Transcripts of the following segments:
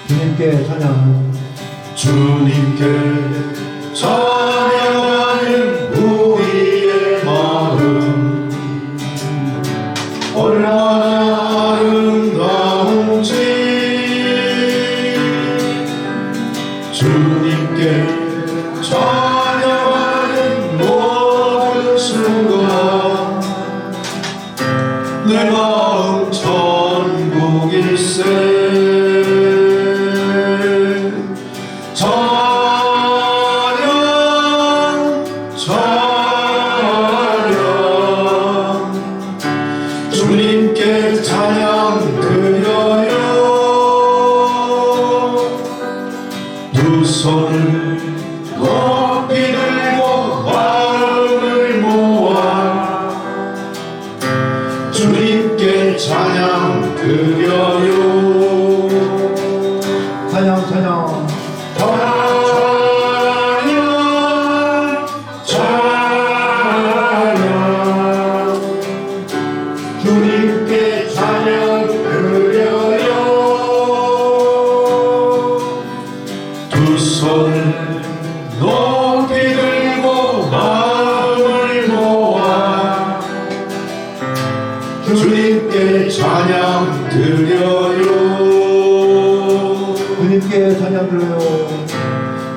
주님께 찬양. 주님께 찬양하는 우리의 마음 얼마나 아름다운지 주님께 찬양하는 모든 순간 내 마음 천국일세. 주님께 찬양 드려요. 두 손을 높이 들고 마음을 모아 주님께 찬양 드려요. 찬양 찬양. 주님께 찬양 드려요. 두 손을 높이 들고 마음을 모아 주님께 찬양 드려요. 주님께 찬양 드려요.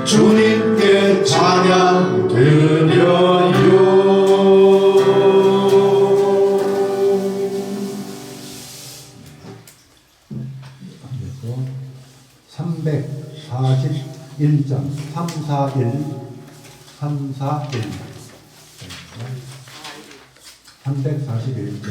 주님께 찬양 드려요. 341장 341 341장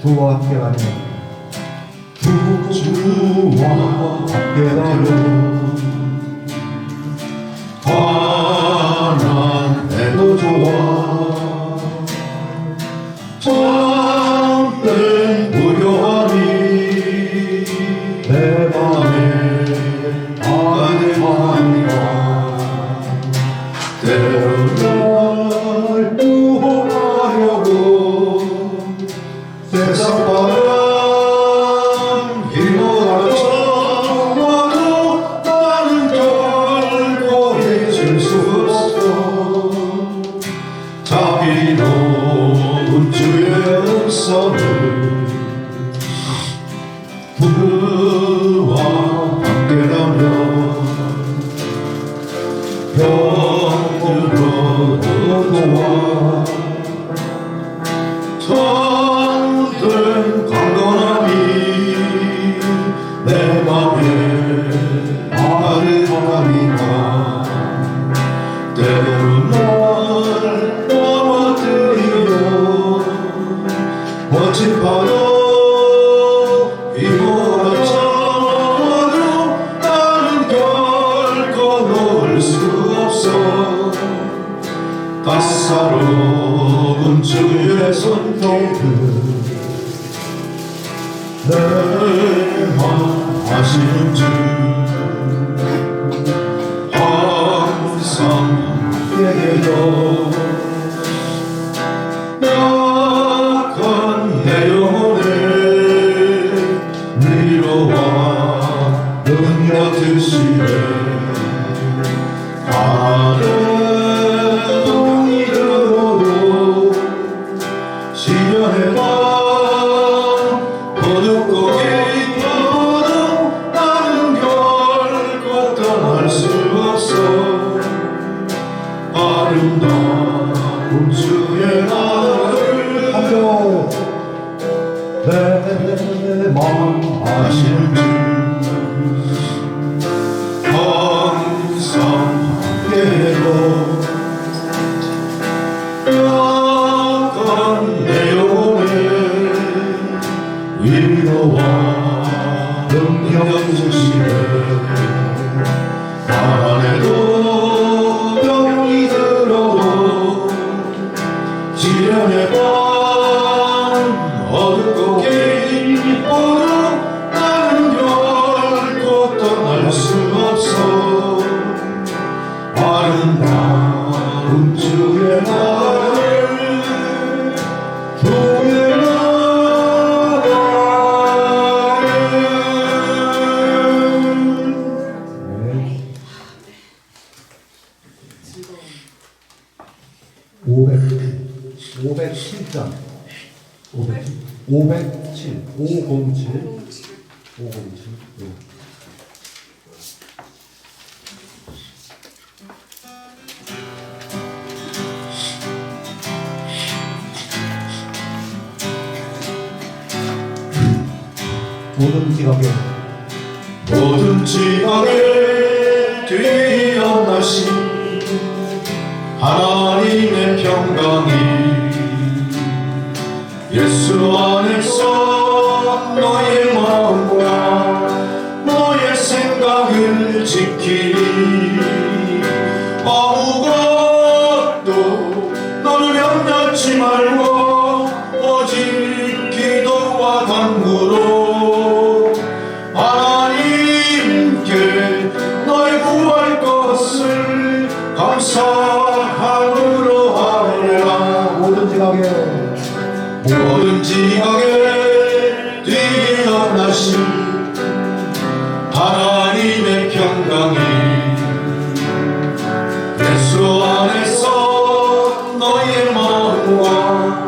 주와 함께 가며 주와 함께라면 가난해도 좋아. 참된 무료함이 내 맘에 가득하니라. 때로는 날 구원하려고 세상 바람 자비로운 주의 은선을 그와 함께라면 병들어도 도와 참된 강건함이 내 맘에 아름다움이나 때로는 멋진 파도 휘몰아쳐도 나는 결코 놓을 수 없어. 따사로운 주의 손길은 내 맘 아시는 주 항상 함께해요. 내 영혼에 위로와 능력 주시네. 다른 동이 들어도 시련해봐 어둡고 깊어도 나는 결코 떠날 수 없어. 아름다운 주의 나를 내 마음 아시는 주 항상 함께해요. 약한 내 영혼에 위로와 능력주시네 가난해도 병이 들어도 지련의 밤 어둡고 긴 길보로 나는 결코 떠날 수 없어 아름다운 주의 나라를 주의 네. 507장 507 네. 모든 지각에 모든 지각에 뛰어나신 하나님의 평강이 예수 안에서 너의 마음과 너의 생각을 지키니 아무것도 너를 염려치 말고 오직 기도와 간구로 하나님께 너의 구할 것을 감사함으로 하리라 모든 지각에 모든 지각에 뛰어나신 하나님의 평강이 예수 안에서 너의 마음과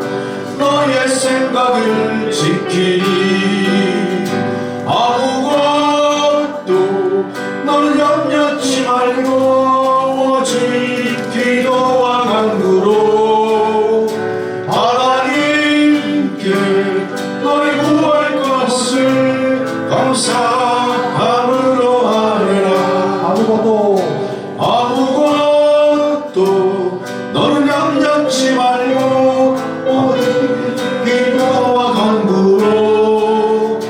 너의 생각을 지키니 아무것도 너를 염려치 말고 오직 기도와 간구로 하나님께 너의 구할 것을 감사함으로 하리라 아무것도 너를 염려치 말고 오직 기도와 간구로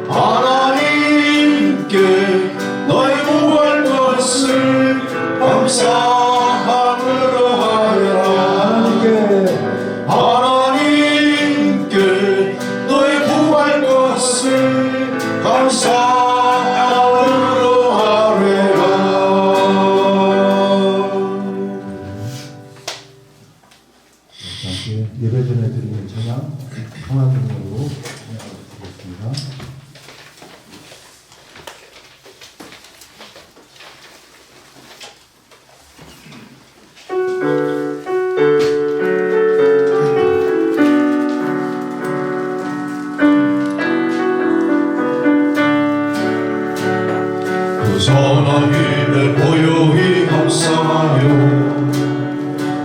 하나님께 너의 구할 것을 감사함으로 하리라 하나님께 너의 구할 것을 감사함으로 하리라 함께 예배 전에 드리는 찬양 하나 등으로 드리겠습니다. 그 선한 힘에 고요히 감사하며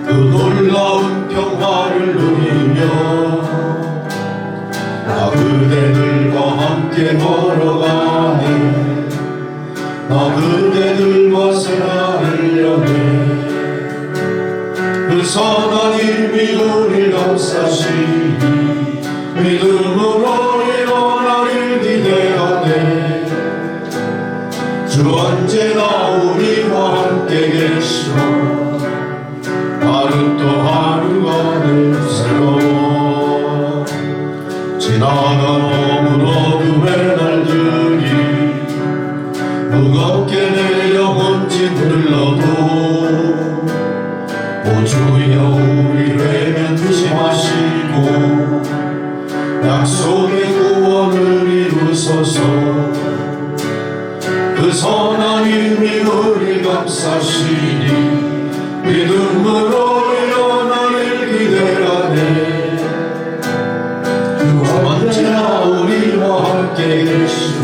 그 놀라운 평화를 누리며 나 그대들과 함께 걸어가네 나 그대들과 생활을 여네 그 선한 힘이 우릴 감싸시니 믿음으로 일어나길 기대하네 주 언제나 우리와 함께 계시고 하루 또 하루가 늘 새로워 지나간 어문 어둠의 날들이 무겁게 내 영혼 짓눌러도 오 주여 우리를 면치마시고 약속의 구원을 이루소서 그 선한 힘이 우릴 감싸시니 믿음으로 일어나길 기대하네 주 언제나 우리와 함께 계시고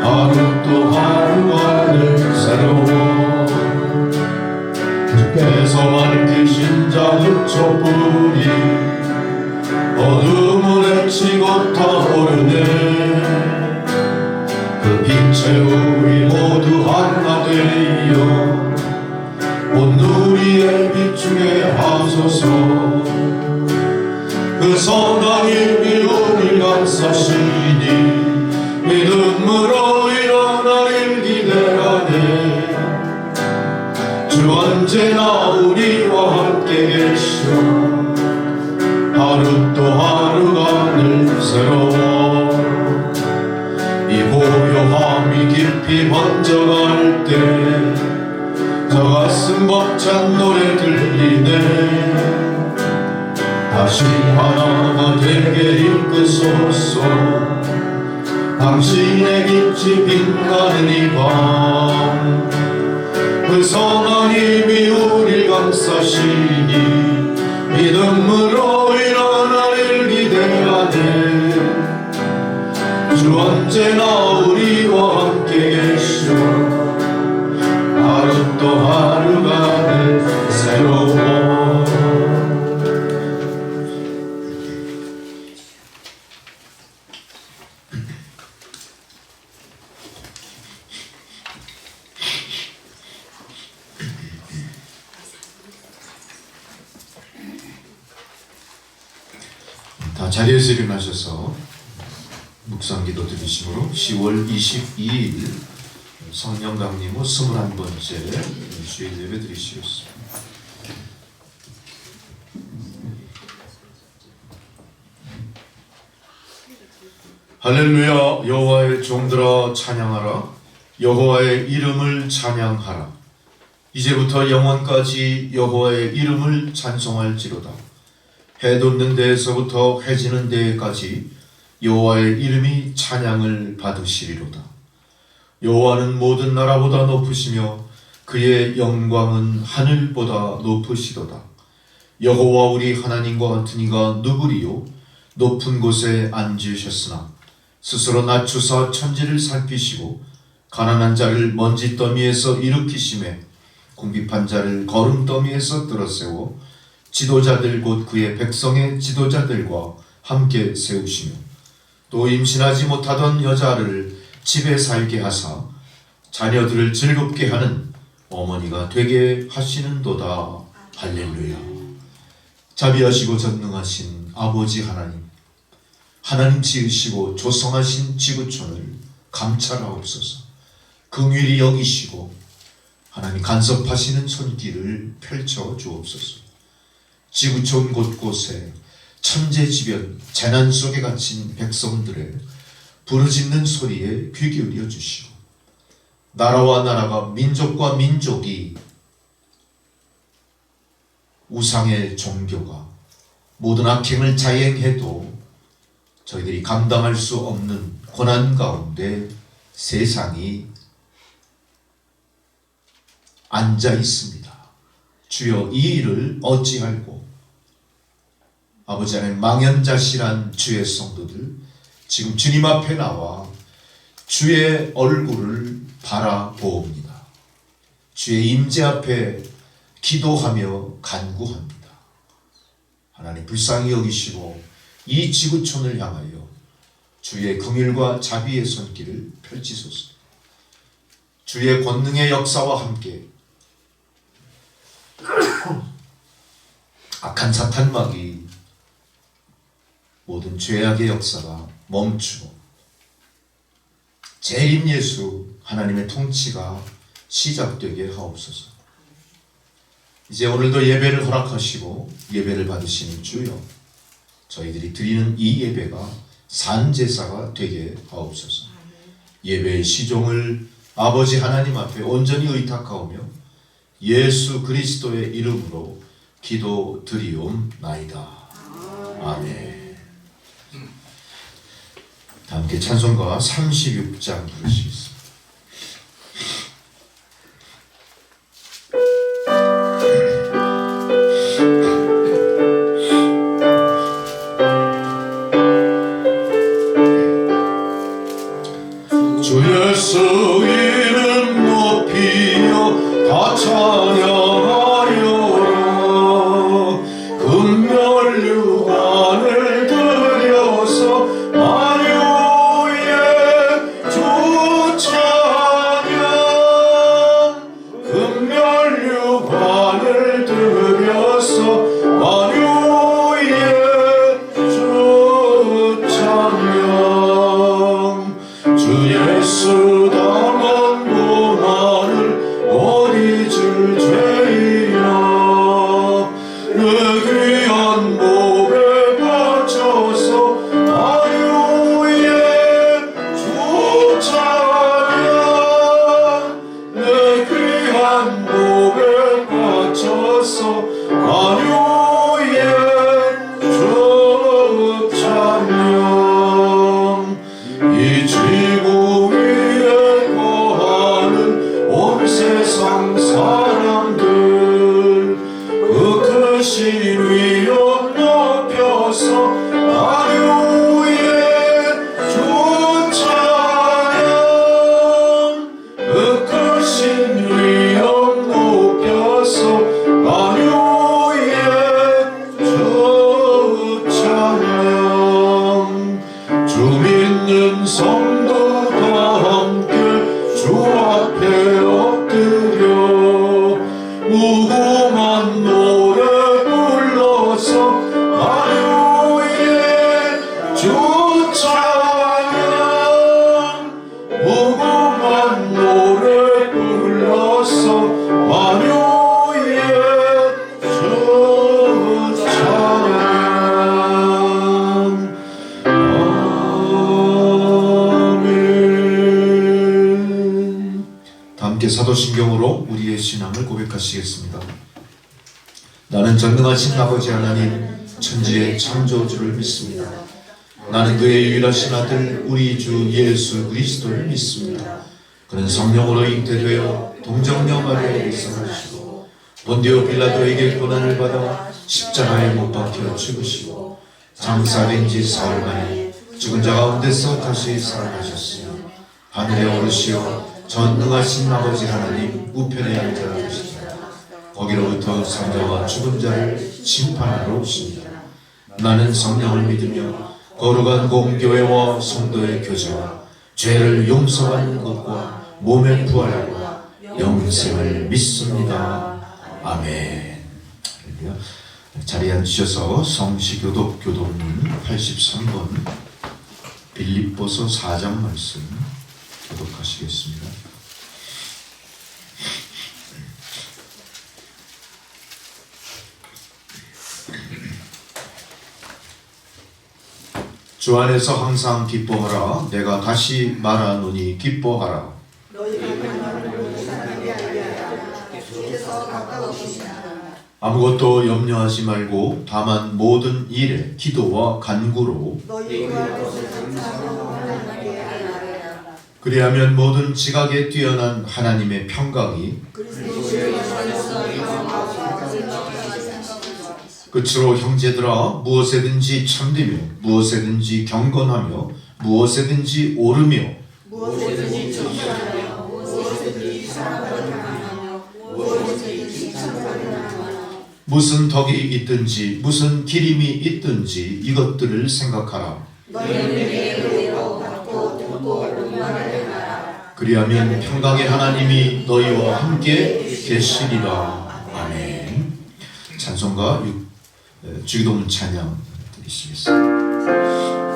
하루 또 하루가 늘 새로워 주께서 밝히신 자의 촛불이 어둠을 헤치고 타오르네 그 빛에 우리 모두 하나 되어 온 누리에 비추게 하소서 그 선한 힘이 우리 감싸시니 믿음 언제나 우리와 함께 계셔 하루 또 하루가 늘 새로워 이 고요함이 깊이 번져갈 때 저 가슴 벅찬 노래 들리네 다시 하나가 되게 이끄소서 당신의 빛이 빛나는 이 밤 그 선한 힘이 우릴 감싸시니 믿음으로 일어나를 기대하네 주 언제나 우리와 함께 계셔 하루 또 하루가 늘 새로워 다 자리에서 일어나셔서 묵상기도 드리심으로 10월 22일 성령 강림 후 21번째 주일 예배 드리시겠습니다. 할렐루야. 여호와의 종들아 찬양하라. 여호와의 이름을 찬양하라. 이제부터 영원까지 여호와의 이름을 찬송할지로다. 해 돋는 데에서부터 해 지는 데까지 여호와의 이름이 찬양을 받으시리로다. 여호와는 모든 나라보다 높으시며 그의 영광은 하늘보다 높으시도다. 여호와 우리 하나님과 같은 이가 누구리요? 높은 곳에 앉으셨으나 스스로 낮추사 천지를 살피시고 가난한 자를 먼지더미에서 일으키심에 궁핍한 자를 거름더미에서 들어세워 지도자들 곧 그의 백성의 지도자들과 함께 세우시며 또 임신하지 못하던 여자를 집에 살게 하사 자녀들을 즐겁게 하는 어머니가 되게 하시는도다. 할렐루야. 자비하시고 전능하신 아버지 하나님, 하나님 지으시고 조성하신 지구촌을 감찰하옵소서. 긍휼히 여기시고 하나님 간섭하시는 손길을 펼쳐 주옵소서. 지구촌 곳곳에 천재지변 재난 속에 갇힌 백성들의 부르짖는 소리에 귀 기울여 주시고 나라와 나라가 민족과 민족이 우상의 종교가 모든 악행을 자행해도 저희들이 감당할 수 없는 고난 가운데 세상이 앉아 있습니다. 주여 이 일을 어찌할꼬. 아버지 하나님, 망연자실한 주의 성도들 지금 주님 앞에 나와 주의 얼굴을 바라보옵니다. 주의 임재 앞에 기도하며 간구합니다. 하나님 불쌍히 여기시고 이 지구촌을 향하여 주의 긍휼과 자비의 손길을 펼치소서. 주의 권능의 역사와 함께 악한 사탄마귀 모든 죄악의 역사가 멈추고 재림 예수 하나님의 통치가 시작되게 하옵소서. 이제 오늘도 예배를 허락하시고 예배를 받으시는 주여, 저희들이 드리는 이 예배가 산제사가 되게 하옵소서. 예배의 시종을 아버지 하나님 앞에 온전히 의탁하오며 예수 그리스도의 이름으로 기도드리옵나이다. 아멘. 다 함께 찬송가 36장 부르시겠습니다. 주 예수 이름 높이여 다 찬양하여라. 금멸류관을 들여서 만유의 주 찬양. 금멸류관을 들여서 만유의 주 찬양. 주 예수 당한 고난을 어디 줄 죄인 이 지구 위에 거하는 온 세상 사람들 그 크신 위엄 높여서 만유의 주 찬양 그 크신 위엄 높여서 만유의 주 찬양 주 믿는 성도가 함께 주 앞에 엎드려 무궁한 노래 불러서 만유의 주 찬양 무궁한 노래 불러서 만유의 주 찬양 아멘. 다 함께 사도신경으로 우리의 신앙을 고백하시겠습니다. 나는 전능하신 아버지 하나님 천지의 창조주를 믿습니다. 나는 그의 유일하신 아들 우리 주 예수 그리스도를 믿습니다. 그는 성령으로 잉태되어 동정녀 마리아에게 생하시고 본디오 빌라도에게 고난을 받아 십자가에 못 박혀 죽으시고 장사된 지 사흘 만에 죽은 자 가운데서 다시 살아나셨으며 하늘에 오르시어 전능하신 아버지 하나님 우편에 앉아 계시다. 거기로부터 산자와 죽은 자를 심판하러 오십니다. 나는 성령을 믿으며 거룩한 공교회와 성도의 교제와 죄를 용서받는 것과 몸의 부활과 영생을 믿습니다. 아멘. 할렐루야. 자리에 앉으셔서 성시교독 교독문 83번 빌립보서 4장 말씀 교독하시겠습니다. 주 안에서 항상 기뻐하라. 내가 다시 말하노니 기뻐하라. 아무것도 염려하지 말고 다만 모든 일에 기도와 간구로 그리하면 모든 지각에 뛰어난 하나님의 평강이 끝으로 형제들아 무엇에든지 참되며 무엇에든지 경건하며 무엇에든지 오르며 무엇에든지 정결하며 무엇에든지 사랑하며 무엇에든지 칭찬하며 무슨 덕이 있든지 무슨 기림이 있든지 이것들을 생각하라. 너희에게 은혜로 받고 듣고 온유하게 행하라. 그리하면 평강의 하나님이 너희와 함께 계시리라. 아멘. 찬송가 주기도문 찬양 드리시겠습니다.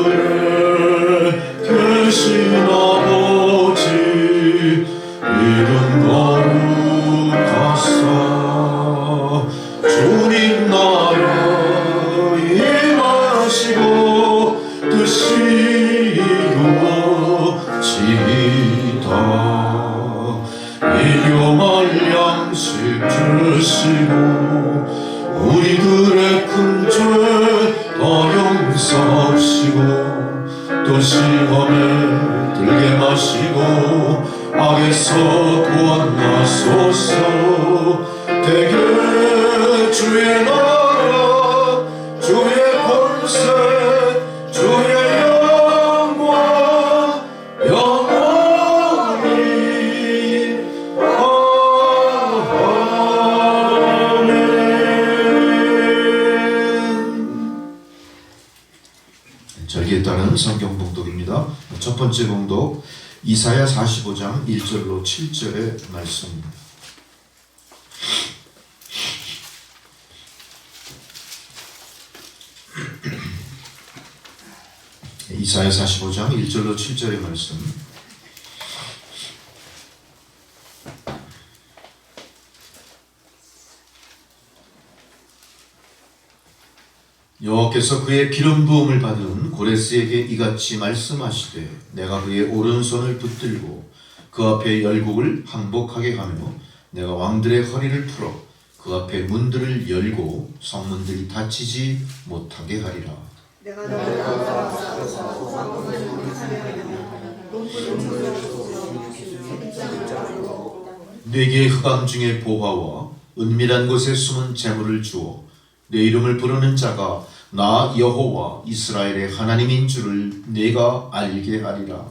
하늘에 계신 아버지 이름 거룩하사 주님 나라 임하시고 뜻이 일용할 양식 주시고 우리들의 큰 죄 다 용서하시고 또 시험에 들게 마시고 악에서 구원하소서. 대개 주의 나라 주의 권세 주의 영광 영원히 아멘. 절기에 따른 성경 봉독입니다. 첫 번째 봉독 이사야 45장 1절로 7절의 말씀입니다. 이사야 45장 1절로 7절의 말씀. 여호와께서 그의 기름 부음을 받은 고레스에게 이같이 말씀하시되 내가 그의 오른손을 붙들고 그 앞에 열국을 항복하게 하며 내가 왕들의 허리를 풀어 그 앞에 문들을 열고 성문들이 닫히지 못하게 하리라. 네게 흑암 중에 보화와 은밀한 곳에 숨은 재물을 주어 내 이름을 부르는 자가 나 여호와 이스라엘의 하나님인 줄을 네가 알게 하리라.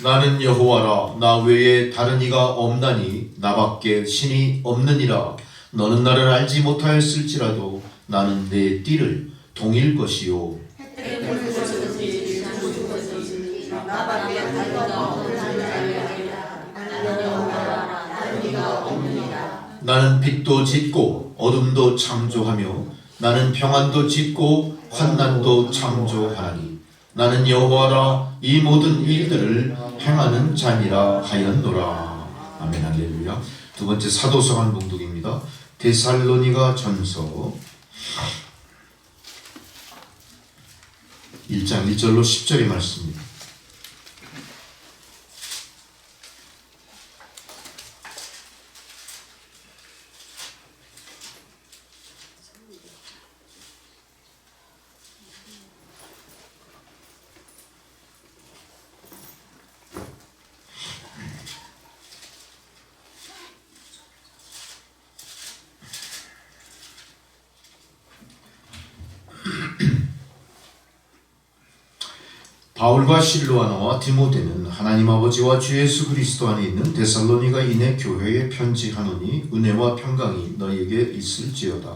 나는 여호와라. 나 외에 다른 이가 없나니 나밖에 신이 없느니라. 너는 나를 알지 못하였을지라도 나는 내 띠를 동일 것이요 나는 빛도 짓고 어둠도 창조하며 나는 평안도 짓고 환난도 창조하나니 나는 여호와라. 이 모든 일들을 행하는 자니라 하였노라. 아멘. 할렐루야. 두 번째 사도서관 봉독입니다. 데살로니가 전서 1장 1절로 10절의 말씀입니다. 바울과 실로아나와 디모데는 하나님 아버지와 주 예수 그리스도 안에 있는 데살로니가 인해 교회에 편지하노니 은혜와 평강이 너희에게 있을지어다.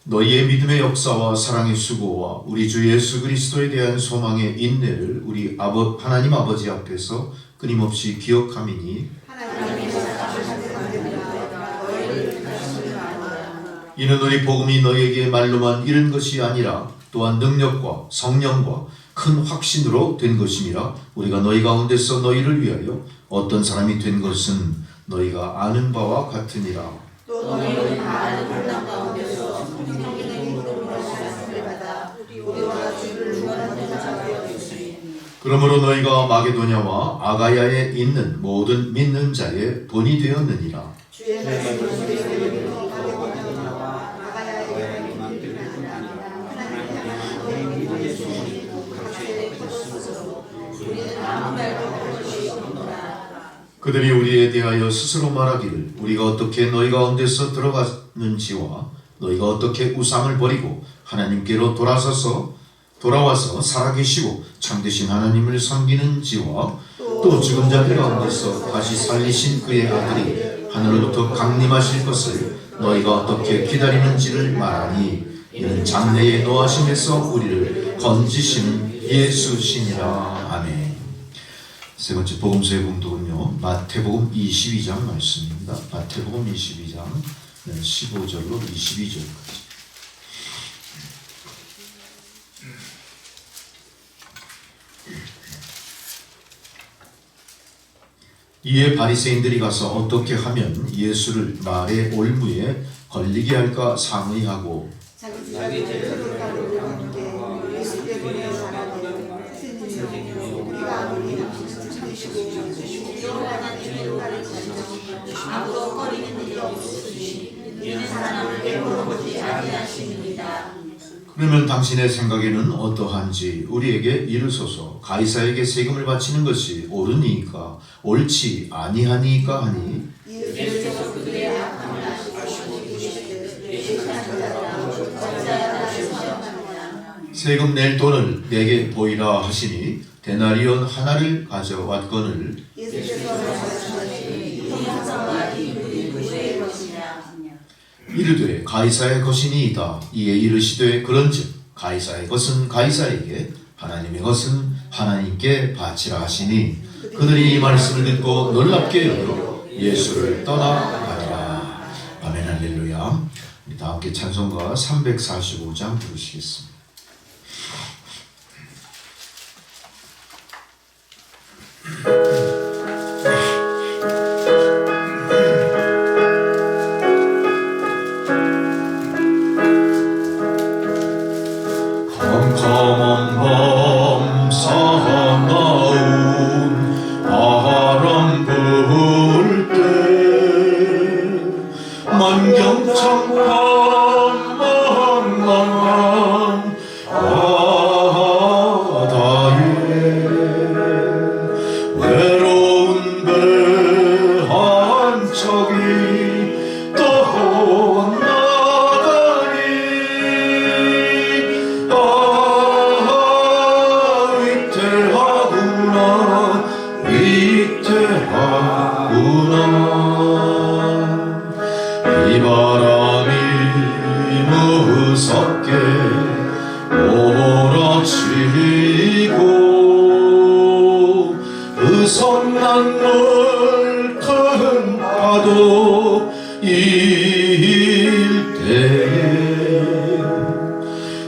너희의 믿음의 역사와 사랑의 수고와 우리 주 예수 그리스도에 대한 소망의 인내를 우리 하나님 아버지 앞에서 끊임없이 기억함이니 이는 우리 복음이 너희에게 말로만 이른 것이 아니라 또한 능력과 성령과 큰 확신으로 된 것임이라. 우리가 너희 가운데서 너희를 위하여 어떤 사람이 된 것은 너희가 아는 바와 같으니라. 또 너희는 다 아는 환난 가운데서 성령의 능력으로 말씀을 받아 우리와 주를 주관하는 자가 되었으니 그러므로 너희가 마게도냐와 아가야에 있는 모든 믿는 자의 본이 되었느니라. 주의 말씀을 그들이 우리에 대하여 스스로 말하기를 우리가 어떻게 너희 가운데서 들어갔는지와 너희가 어떻게 우상을 버리고 하나님께로 돌아와서 살아계시고 참되신 하나님을 섬기는지와 또 죽은 자들 가운데서 다시 살리신 그의 아들이 하늘로부터 강림하실 것을 너희가 어떻게 기다리는지를 말하니 이는 장래에 노하심에서 우리를 건지시는 예수시니라. 아멘. 세 번째 복음서의 봉독은요, 마태복음 22장 말씀입니다. 마태복음 22장 15절로 22절까지. 이에 바리새인들이 가서 어떻게 하면 예수를 말의 올무에 걸리게 할까 상의하고 자기 제자들을 가르쳐 함께 예수께 보내어 말하되 선생님 우리가 아무리 참으시고 하나님을 가르치시고 아무도 거리는 일이 없으시니 이는 사람을 배부러 보지 아니하십니다. 그러면 당신의 생각에는 어떠한지 우리에게 이르소서. 가이사에게 세금을 바치는 것이 옳으니까 옳지 아니하니까 하니 예수께서 그들의 악함을 아시고 세금 낼 돈을 내게 보이라 하시니 데나리온 하나를 가져왔거늘 이르되 가이사의 것이니이다. 이에 이르시되 그런즉 가이사의 것은 가이사에게 하나님의 것은 하나님께 바치라 하시니 그들이 이 말씀을 듣고 놀랍게 여겨 예수를 떠나가니라. 아멘. 할렐루야. 우리 다 함께 찬송가 345장 부르시겠습니다. 위태하구나. 이 바람이 무섭게 몰아치고 그 선한 물 큰 파도 일 때에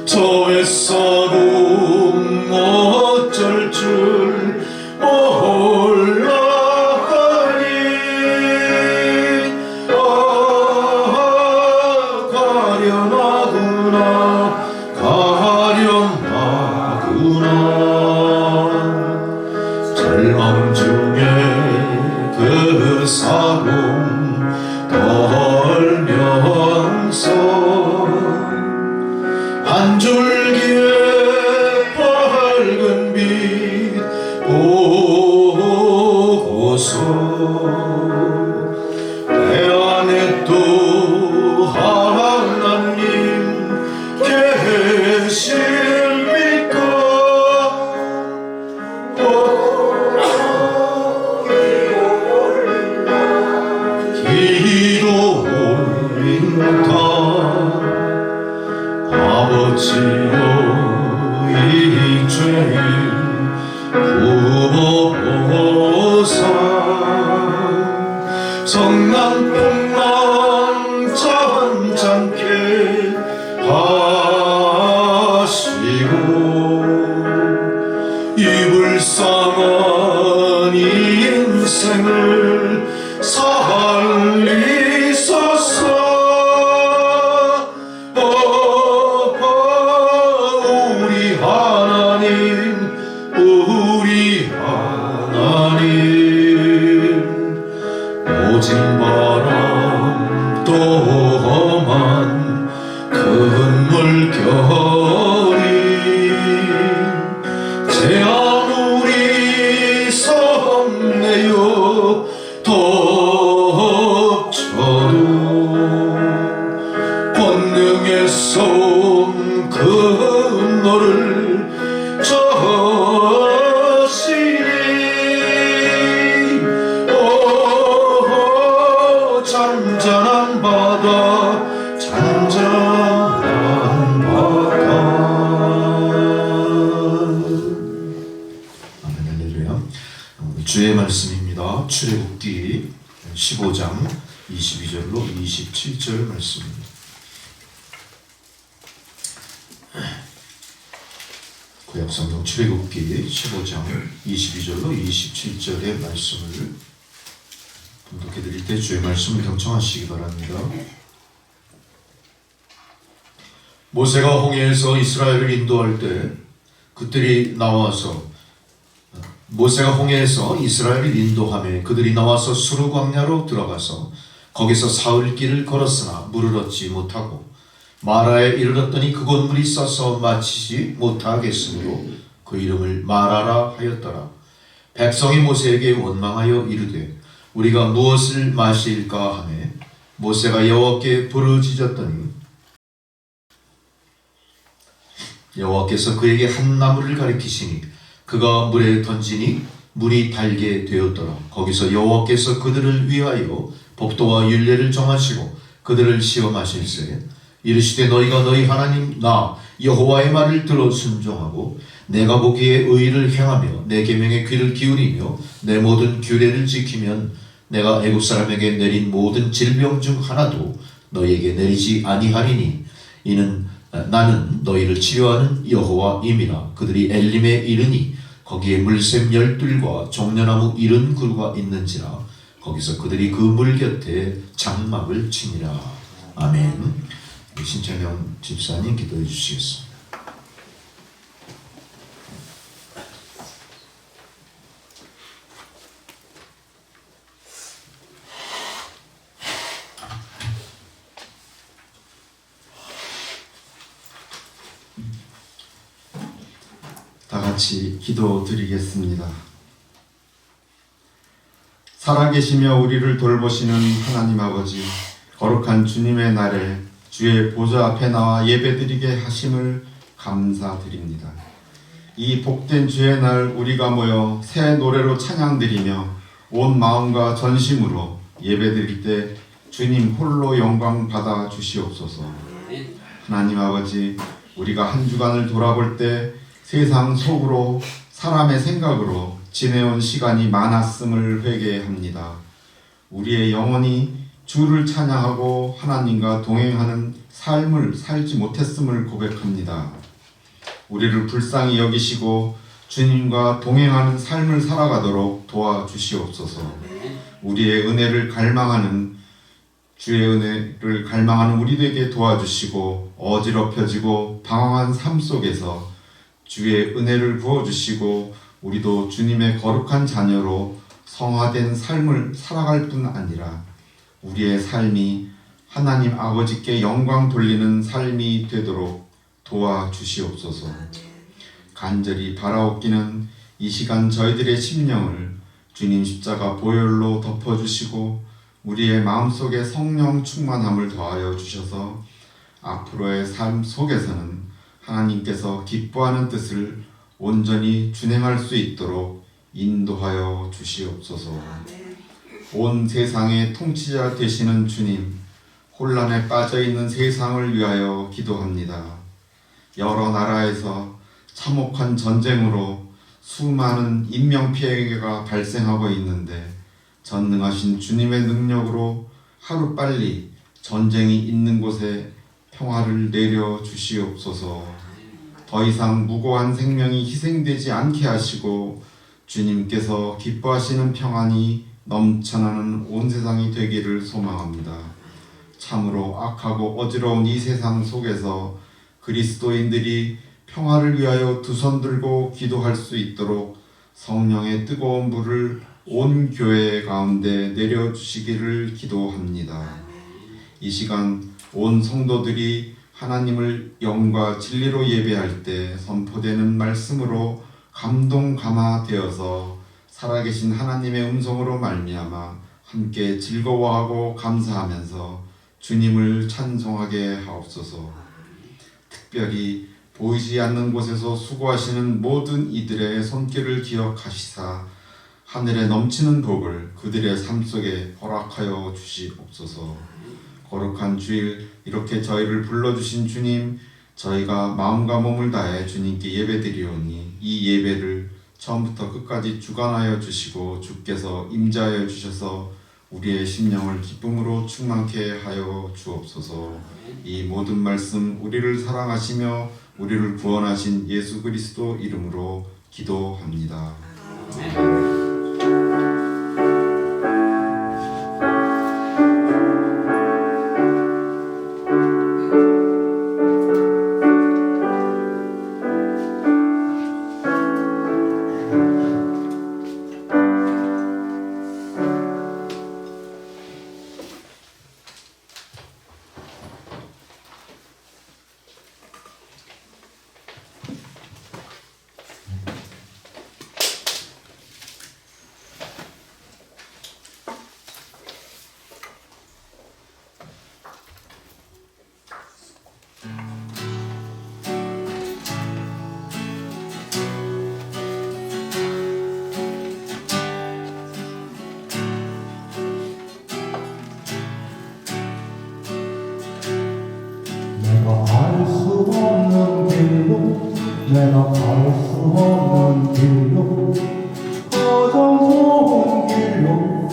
저 햇살은 어쩔 줄 몰라하니 가련하구나. 절망 중에 그 사랑 떨면서 한 줄기의 밝은 빛 보고서 내 안에 또 하나님 계십니까? 기도 올린다. 아버지여 이 죄인 구워보사. 성난풍만 잔잔케 하시고 이 불쌍한 인생을 살리소서. 우리 하나님 오진 바람 또 험한 큰 물결이 제 아무리 섭네요 덮쳐도 권능에서 온 그 너를 저시니 잔잔한 바다 아멘. 할렐루야. 주의 말씀입니다. 출애굽기 15장 22절로 27절 말씀입니다. 구약성경 출애굽기 15장 22절로 27절의 말씀을 봉독해 드릴 때 주의 말씀을 경청하시기 바랍니다. 모세가 홍해에서 이스라엘을 인도할 때 그들이 나와서 모세가 홍해에서 이스라엘을 인도하며 그들이 나와서 수르 광야로 들어가서 거기서 사흘 길을 걸었으나 물을 얻지 못하고 마라에 이르렀더니 그곳 물이 써서 마치지 못하겠으므로 그 이름을 마라라 하였더라. 백성이 모세에게 원망하여 이르되 우리가 무엇을 마실까 하매 모세가 여호와께 부르짖었더니 여호와께서 그에게 한 나무를 가리키시니 그가 물에 던지니 물이 달게 되었더라. 거기서 여호와께서 그들을 위하여 법도와 율례를 정하시고 그들을 시험하실세 이르시되 너희가 너희 하나님 나 여호와의 말을 들어 순종하고 내가 보기에 의를 행하며 내 계명에 귀를 기울이며 내 모든 규례를 지키면 내가 애굽 사람에게 내린 모든 질병 중 하나도 너희에게 내리지 아니하리니 이는 나는 너희를 치료하는 여호와임이라. 그들이 엘림에 이르니 거기에 물샘 12과 종려나무 70그루가 있는지라. 거기서 그들이 그 물 곁에 장막을 치니라. 아멘. 신창영 집사님 기도해 주시겠습니다. 다 같이 기도드리겠습니다. 살아계시며 우리를 돌보시는 하나님 아버지, 거룩한 주님의 날에 주의 보좌 앞에 나와 예배드리게 하심을 감사드립니다. 이 복된 주의 날 우리가 모여 새 노래로 찬양드리며 온 마음과 전심으로 예배드릴 때 주님 홀로 영광 받아 주시옵소서. 하나님 아버지, 우리가 한 주간을 돌아볼 때 세상 속으로 사람의 생각으로 지내온 시간이 많았음을 회개합니다. 우리의 영혼이 주를 찬양하고 하나님과 동행하는 삶을 살지 못했음을 고백합니다. 우리를 불쌍히 여기시고 주님과 동행하는 삶을 살아가도록 도와주시옵소서. 우리의 은혜를 갈망하는 주의 은혜를 갈망하는 우리에게 도와주시고 어지럽혀지고 방황한 삶 속에서 주의 은혜를 부어주시고 우리도 주님의 거룩한 자녀로 성화된 삶을 살아갈 뿐 아니라 우리의 삶이 하나님 아버지께 영광 돌리는 삶이 되도록 도와주시옵소서. 간절히 바라옵기는 이 시간 저희들의 심령을 주님 십자가 보혈로 덮어주시고 우리의 마음속에 성령 충만함을 더하여 주셔서 앞으로의 삶 속에서는 하나님께서 기뻐하는 뜻을 온전히 준행할 수 있도록 인도하여 주시옵소서. 온 세상의 통치자 되시는 주님, 혼란에 빠져있는 세상을 위하여 기도합니다. 여러 나라에서 참혹한 전쟁으로 수많은 인명피해가 발생하고 있는데 전능하신 주님의 능력으로 하루빨리 전쟁이 있는 곳에 평화를 내려 주시옵소서. 더 이상 무고한 생명이 희생되지 않게 하시고 주님께서 기뻐하시는 평안이 넘쳐나는 온 세상이 되기를 소망합니다. 참으로 악하고 어지러운 이 세상 속에서 그리스도인들이 평화를 위하여 두 손 들고 기도할 수 있도록 성령의 뜨거운 불을 온 교회 가운데 내려주시기를 기도합니다. 이 시간 온 성도들이 하나님을 영과 진리로 예배할 때 선포되는 말씀으로 감동 감화되어서 살아계신 하나님의 음성으로 말미암아 함께 즐거워하고 감사하면서 주님을 찬송하게 하옵소서. 특별히 보이지 않는 곳에서 수고하시는 모든 이들의 손길을 기억하시사 하늘에 넘치는 복을 그들의 삶 속에 허락하여 주시옵소서. 거룩한 주일 이렇게 저희를 불러주신 주님, 저희가 마음과 몸을 다해 주님께 예배드리오니 이 예배를 처음부터 끝까지 주관하여 주시고 주께서 임재하여 주셔서 우리의 심령을 기쁨으로 충만케 하여 주옵소서. 이 모든 말씀 우리를 사랑하시며 우리를 구원하신 예수 그리스도 이름으로 기도합니다. 내가 갈 수 없는 길로 가장 좋은 길로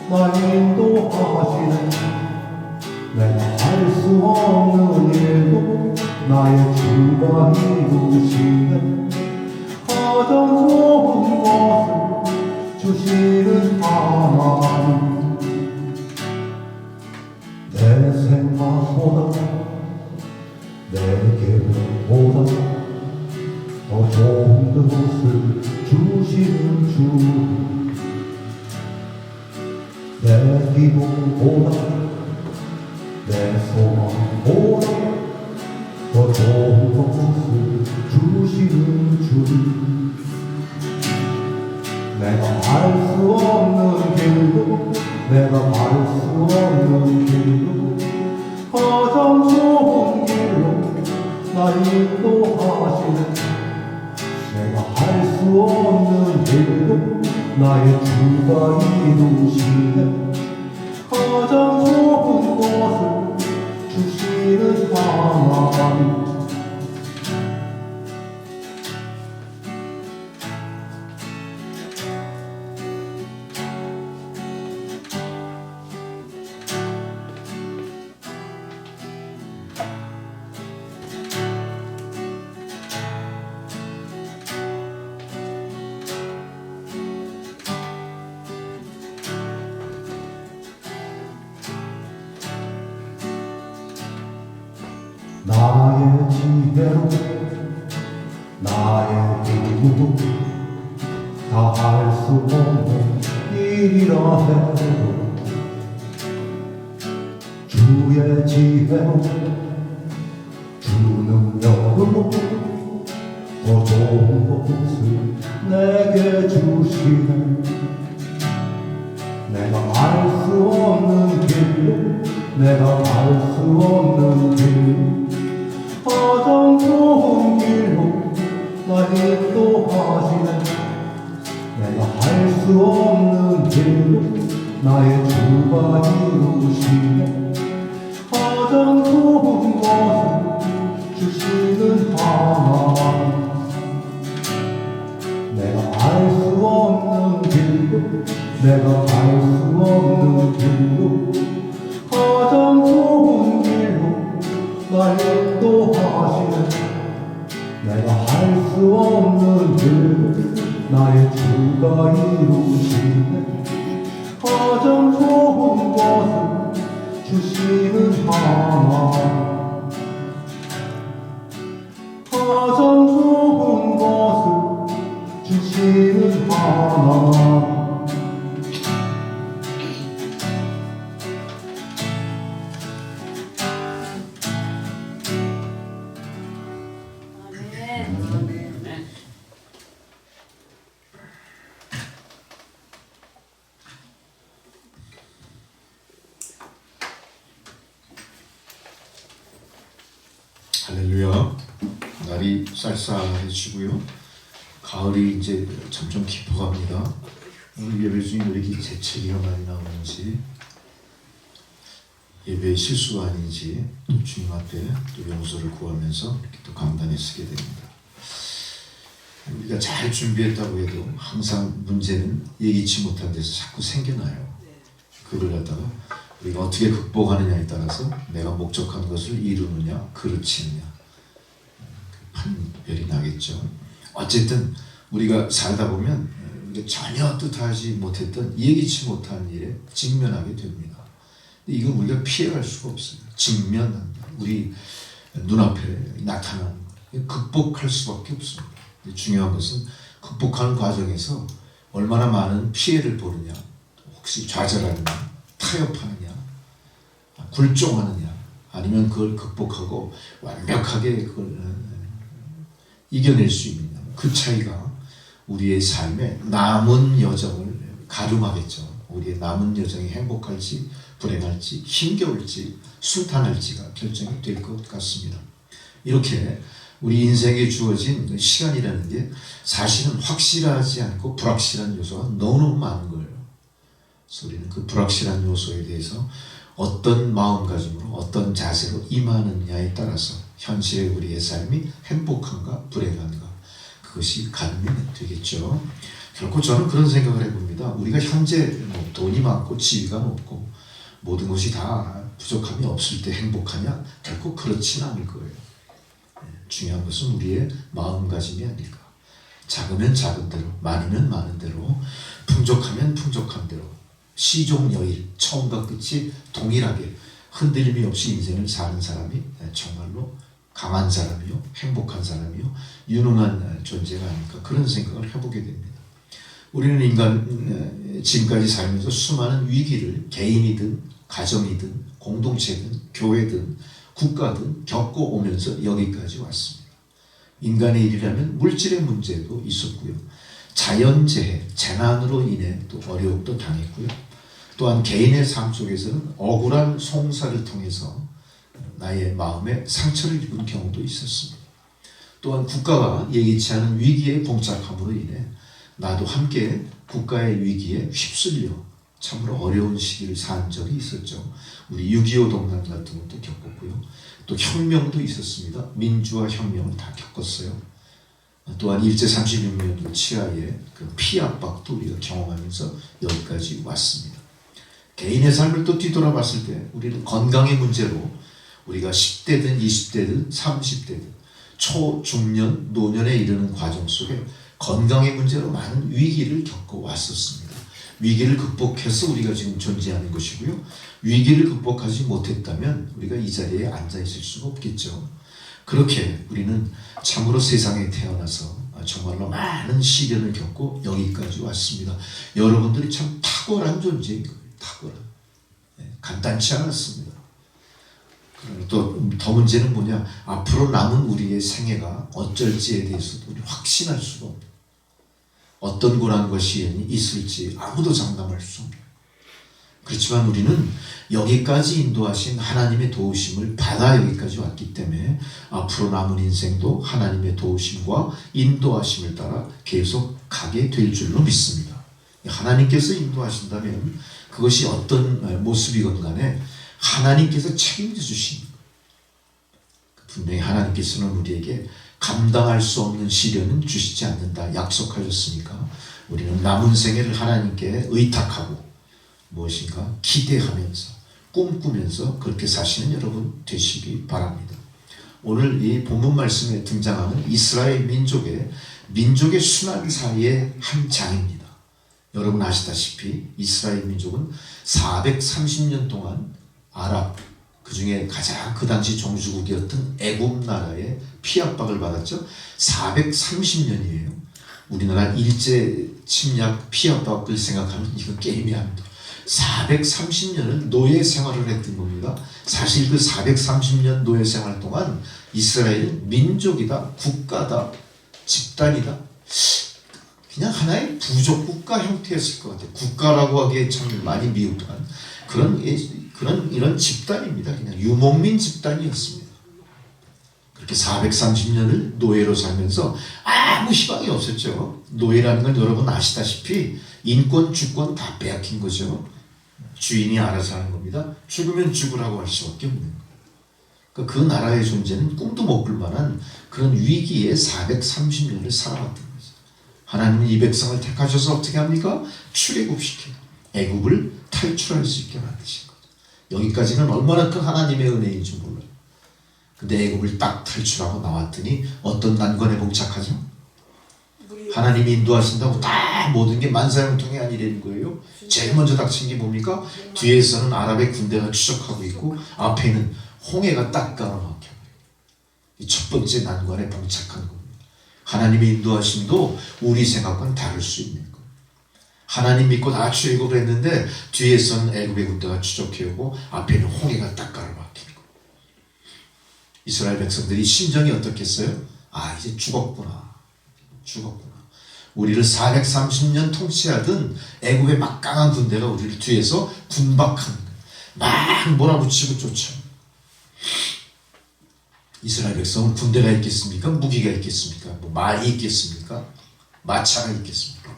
날 인도하시네. 내가 갈 수 없는 일도 나의 주가 이루시네. 가장 좋은 것을 주시는 하나님, 내 생각보다 내 계획보다 더 좋은 것을 주시는 주, 내 기도보다 내 소망보다 더 좋은 것을 주시는 주, 내가 알 수 없는 길도 내가 갈 수 없는 길도 가장 좋은 길로 날 인도하시네. 내가 주가 이루시네 가장 좋은 것을 주시는 하나님 나의 지혜로 나의 힘으로 다 할 수 없는 일이라 해도 주의 지혜로 주 능력으로 더 좋은 것을 내게 주시네 내가 알 수 없는 길로 내가 알 수 없는 길로 가장 좋은 길로 날 인도하시네 내가 할 수 없는 길로 나의 주가 이루시네 가장 좋은 것을 주시는 하나님 내가 알 수 없는 길로 내가 알 수 없는 길로 가장 좋은 길로 날 인도하시네 내가 할 수 없는 길로 나의 주가 이루시네 가장 좋은 것을 주시는 하나님 가장 좋은 것을 주시는 하나님 할렐루야. 날이 쌀쌀해지고요. 가을이 이제 점점 깊어갑니다. 오늘 예배 중에 왜 이렇게 재채기가 많이 나오는지 예배의 실수가 아닌지 또 주님 앞에 또 용서를 구하면서 이렇게 또 강단에 서게 됩니다. 우리가 잘 준비했다고 해도 항상 문제는 예기치 못한 데서 자꾸 생겨나요. 그걸 갖다가 우리가 어떻게 극복하느냐에 따라서 내가 목적한 것을 이루느냐 그렇지 않느냐 판별이 나겠죠. 어쨌든 우리가 살다 보면 우리가 전혀 뜻하지 못했던 예기치 못한 일에 직면하게 됩니다. 근데 이건 우리가 피해갈 수가 없어요. 직면한다. 우리 눈앞에 나타나는 거예요. 극복할 수밖에 없습니다. 중요한 것은 극복하는 과정에서 얼마나 많은 피해를 보느냐, 혹시 좌절하느냐, 타협하느냐, 굴종하느냐, 아니면 그걸 극복하고 완벽하게 그걸 이겨낼 수 있느냐. 그 차이가 우리의 삶의 남은 여정을 가름하겠죠. 우리의 남은 여정이 행복할지 불행할지 힘겨울지 순탄할지가 결정이 될 것 같습니다. 이렇게 우리 인생에 주어진 시간이라는 게 사실은 확실하지 않고 불확실한 요소가 너무너무 많은 거예요. 그래서 우리는 그 불확실한 요소에 대해서 어떤 마음가짐으로 어떤 자세로 임하느냐에 따라서 현실의 우리의 삶이 행복한가 불행한가 그것이 가늠이 되겠죠. 결코 저는 그런 생각을 해봅니다. 우리가 현재 돈이 많고 지위가 높고 모든 것이 다 부족함이 없을 때 행복하냐? 결코 그렇지는 않을 거예요. 중요한 것은 우리의 마음가짐이 아닐까. 작으면 작은 대로, 많으면 많은 대로, 풍족하면 풍족한 대로 시종여일, 처음과 끝이 동일하게 흔들림이 없이 인생을 사는 사람이 정말로 강한 사람이요, 행복한 사람이요, 유능한 존재가 아닐까 그런 생각을 해보게 됩니다. 우리는 인간 지금까지 살면서 수많은 위기를 개인이든 가정이든 공동체든 교회든 국가든 겪어오면서 여기까지 왔습니다. 인간의 일이라면 물질의 문제도 있었고요. 자연재해, 재난으로 인해 또 어려움도 당했고요. 또한 개인의 삶 속에서는 억울한 송사를 통해서 나의 마음에 상처를 입은 경우도 있었습니다. 또한 국가가 예기치 않은 위기에 봉착함으로 인해 나도 함께 국가의 위기에 휩쓸려 참으로 어려운 시기를 산 적이 있었죠. 우리 6.25 동란 같은 것도 겪었고요. 또 혁명도 있었습니다. 민주화 혁명을 다 겪었어요. 또한 일제 36년 치하의 그 피압박도 우리가 경험하면서 여기까지 왔습니다. 개인의 삶을 또 뒤돌아봤을 때 우리는 건강의 문제로 우리가 10대든 20대든 30대든 초, 중년, 노년에 이르는 과정 속에 건강의 문제로 많은 위기를 겪어왔었습니다. 위기를 극복해서 우리가 지금 존재하는 것이고요. 위기를 극복하지 못했다면 우리가 이 자리에 앉아있을 수가 없겠죠. 그렇게 우리는 참으로 세상에 태어나서 정말로 많은 시련을 겪고 여기까지 왔습니다. 여러분들이 참 탁월한 존재인 거예요. 탁월한. 간단치 않았습니다. 또 더 문제는 뭐냐, 앞으로 남은 우리의 생애가 어쩔지에 대해서도 우리 확신할 수가 없는, 어떤 고난과 시련이 있을지 아무도 장담할 수 없는, 그렇지만 우리는 여기까지 인도하신 하나님의 도우심을 받아 여기까지 왔기 때문에 앞으로 남은 인생도 하나님의 도우심과 인도하심을 따라 계속 가게 될 줄로 믿습니다. 하나님께서 인도하신다면 그것이 어떤 모습이건 간에 하나님께서 책임져 주신, 분명히 하나님께서는 우리에게 감당할 수 없는 시련은 주시지 않는다 약속하셨으니까 우리는 남은 생애를 하나님께 의탁하고 무엇인가 기대하면서 꿈꾸면서 그렇게 사시는 여러분 되시기 바랍니다. 오늘 이 본문 말씀에 등장하는 이스라엘 민족의 순환 사이의 한 장입니다. 여러분 아시다시피 이스라엘 민족은 430년 동안 아랍, 그 중에 가장 그 당시 종주국이었던 애굽 나라의 피압박을 받았죠. 430년이에요. 우리나라 일제 침략 피압박을 생각하면 이건 게임이 아닙니다. 430년을 노예 생활을 했던 겁니다. 사실 그 430년 노예 생활 동안 이스라엘은 민족이다, 국가다, 집단이다, 그냥 하나의 부족 국가 형태였을 것 같아요. 국가라고 하기에 참 많이 미흡한 이런 집단입니다. 그냥 유목민 집단이었습니다. 그렇게 430년을 노예로 살면서 아무 희망이 없었죠. 노예라는 건 여러분 아시다시피 인권, 주권 다 빼앗긴 거죠. 주인이 알아서 하는 겁니다. 죽으면 죽으라고 할 수밖에 없는 거예요. 그러니까 그 나라의 존재는 꿈도 못 꿀 만한 그런 위기에 430년을 살아왔던 거죠. 하나님은 이 백성을 택하셔서 어떻게 합니까? 출애굽시켜 애굽을 탈출할 수 있게 만드신 거죠. 여기까지는 얼마나 큰 하나님의 은혜인지 몰라요. 근데 애굽을 딱 탈출하고 나왔더니 어떤 난관에 봉착하죠? 하나님이 인도하신다고 다 모든 게 만사형통이 아니라는 거예요. 제일 먼저 닥친 게 뭡니까? 뒤에서는 아랍의 군대가 추적하고 있고 앞에는 홍해가 딱 가로막혀. 이 첫 번째 난관에 봉착한 겁니다. 하나님의 인도하심도 우리 생각과는 다를 수 있는 거예요. 하나님 믿고 다 출애굽을 했는데 뒤에서는 애굽의 군대가 추적해오고 앞에는 홍해가 딱 가로막힌 거예요. 이스라엘 백성들이 심정이 어떻겠어요? 아, 이제 죽었구나. 우리를 430년 통치하던 애굽의 막강한 군대가 우리를 뒤에서 군박하는 거예요. 막 몰아붙이고 쫓아. 이스라엘 백성은 군대가 있겠습니까? 무기가 있겠습니까? 뭐 말이 있겠습니까? 마차가 있겠습니까?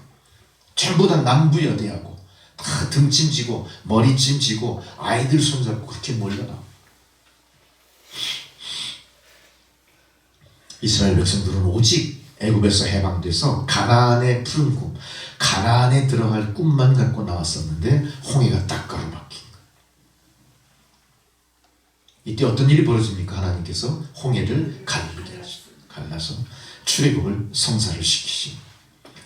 전부 다 남부여대하고 다 등짐 지고 머리짐 지고 아이들 손잡고 그렇게 몰려나와. 이스라엘 백성들은 오직 애굽에서 해방돼서 가나안의 푸른 꿈, 가나안에 들어갈 꿈만 갖고 나왔었는데 홍해가 딱 가로막힌 거예요. 이때 어떤 일이 벌어집니까? 하나님께서 홍해를 갈라서 출애굽을 성사를 시키십니다.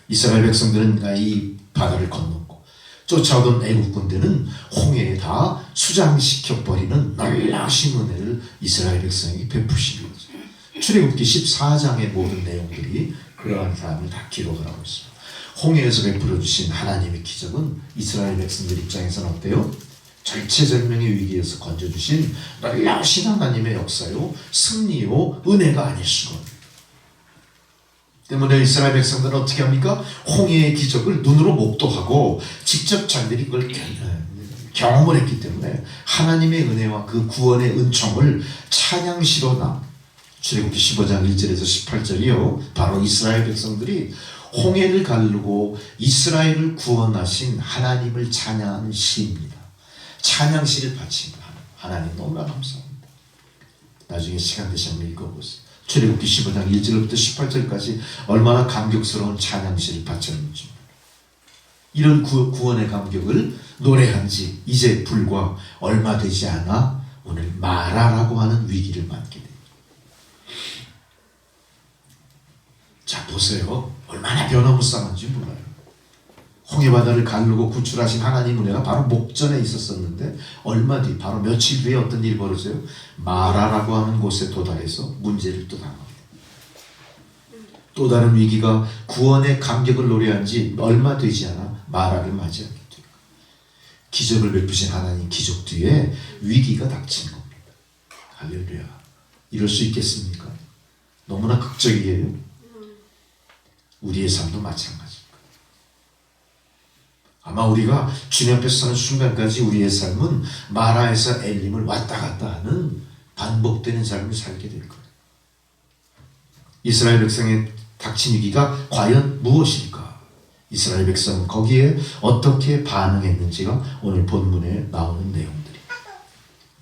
이스라엘 백성들은 이 바다를 건넜고 쫓아오던 애굽 군대는 홍해에 다 수장시켜버리는 놀라우신 은혜를 이스라엘 백성에게 베푸신 거죠. 출애굽기 14장의 모든 내용들이 그러한 사람을 다 기록을 하고 있습니다. 홍해에서 베풀어 주신 하나님의 기적은 이스라엘 백성들 입장에서는 어때요? 절체절명의 위기에서 건져주신 놀라우신 하나님의 역사요, 승리요, 은혜가 아닐 수가 없습니다. 때문에 이스라엘 백성들은 어떻게 합니까? 홍해의 기적을 눈으로 목도하고 직접 자기들이 그걸 경험을 했기 때문에 하나님의 은혜와 그 구원의 은총을 찬양시로나 출애굽기 15장 1절에서 18절이요, 바로 이스라엘 백성들이 홍해를 가르고 이스라엘을 구원하신 하나님을 찬양하는 시입니다. 찬양시를 바친 하나님 너무나 감사합니다. 나중에 시간 되시면 한번 읽어보세요. 출애굽기 15장 1절부터 18절까지 얼마나 감격스러운 찬양시를 바쳤는지. 이런 구원의 감격을 노래한 지 이제 불과 얼마 되지 않아 오늘 마라라고 하는 위기를 맞게 됩니다. 자, 보세요. 얼마나 변화무쌍한지 몰라요. 홍해바다를 가르고 구출하신 하나님 은혜가 바로 목전에 있었었는데 얼마 뒤, 바로 며칠 뒤에 어떤 일이 벌어져요? 마라라고 하는 곳에 도달해서 문제를 또 당합니다. 또 다른 위기가 구원의 감격을 노래한 지 얼마 되지 않아 마라를 맞이하게 돼요. 기적을 베푸신 하나님 기적 뒤에 위기가 닥친 겁니다. 할렐루야. 이럴 수 있겠습니까? 너무나 극적이에요. 우리의 삶도 마찬가지입니다. 아마 우리가 주님 앞에 서는 순간까지 우리의 삶은 마라에서 엘림을 왔다 갔다 하는 반복되는 삶을 살게 될 거예요. 이스라엘 백성의 닥친 위기가 과연 무엇일까? 이스라엘 백성은 거기에 어떻게 반응했는지가 오늘 본문에 나오는 내용들입니다.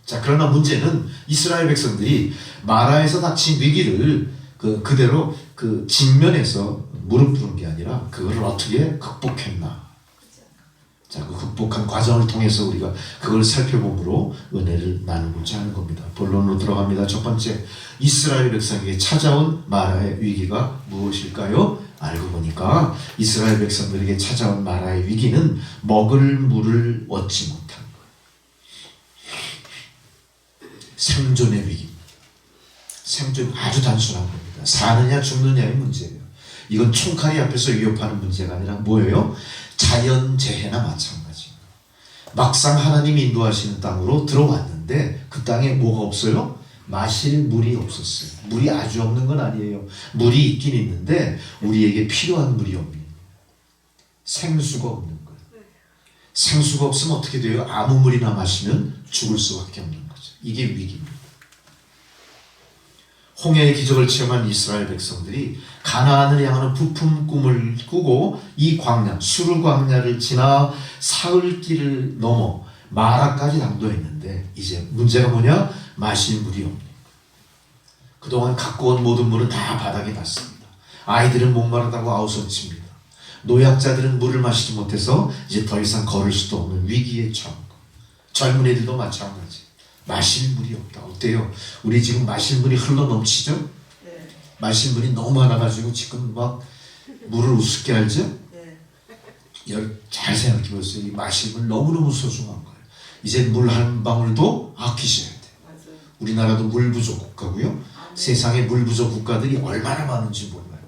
자, 그러나 문제는 이스라엘 백성들이 마라에서 닥친 위기를 그대로 직면에서 무릎 꿇은 게 아니라 그걸 어떻게 극복했나. 자, 그 극복한 과정을 통해서 우리가 그걸 살펴보므로 은혜를 나누고자 하는 겁니다. 본론으로 들어갑니다. 첫 번째, 이스라엘 백성에게 찾아온 마라의 위기가 무엇일까요? 알고 보니까 이스라엘 백성들에게 찾아온 마라의 위기는 먹을 물을 얻지 못한 거예요. 생존의 위기입니다. 생존 아주 단순한 겁니다. 사느냐 죽느냐의 문제예요. 이건 총칼이 앞에서 위협하는 문제가 아니라 뭐예요? 자연재해나 마찬가지입니다. 막상 하나님이 인도하시는 땅으로 들어왔는데 그 땅에 뭐가 없어요? 마실 물이 없었어요. 물이 아주 없는 건 아니에요. 물이 있긴 있는데 우리에게 필요한 물이 없는, 생수가 없는 거예요. 생수가 없으면 어떻게 돼요? 아무 물이나 마시면 죽을 수밖에 없는 거죠. 이게 위기입니다. 홍해의 기적을 체험한 이스라엘 백성들이 가나안을 향하는 부품 꿈을 꾸고 이 광야, 수르 광야를 지나 사흘길을 넘어 마라까지 당도했는데 이제 문제가 뭐냐? 마실 물이 없는. 그동안 갖고 온 모든 물은 다 바닥에 닿습니다. 아이들은 목마르다고 아우성칩니다. 노약자들은 물을 마시지 못해서 이제 더 이상 걸을 수도 없는 위기에 처한 거. 젊은 애들도 마찬가지. 마실 물이 없다. 어때요? 우리 지금 마실 물이 흘러 넘치죠? 네. 마실 물이 너무 많아가지고 지금 막 물을 우습게 알죠? 네. 잘 생각해 보세요. 이 마실 물 너무너무 소중한 거예요. 이제 물 한 방울도 아끼셔야 돼요. 맞아요. 우리나라도 물 부족 국가고요. 네. 세상에 물 부족 국가들이 얼마나 많은지 몰라요.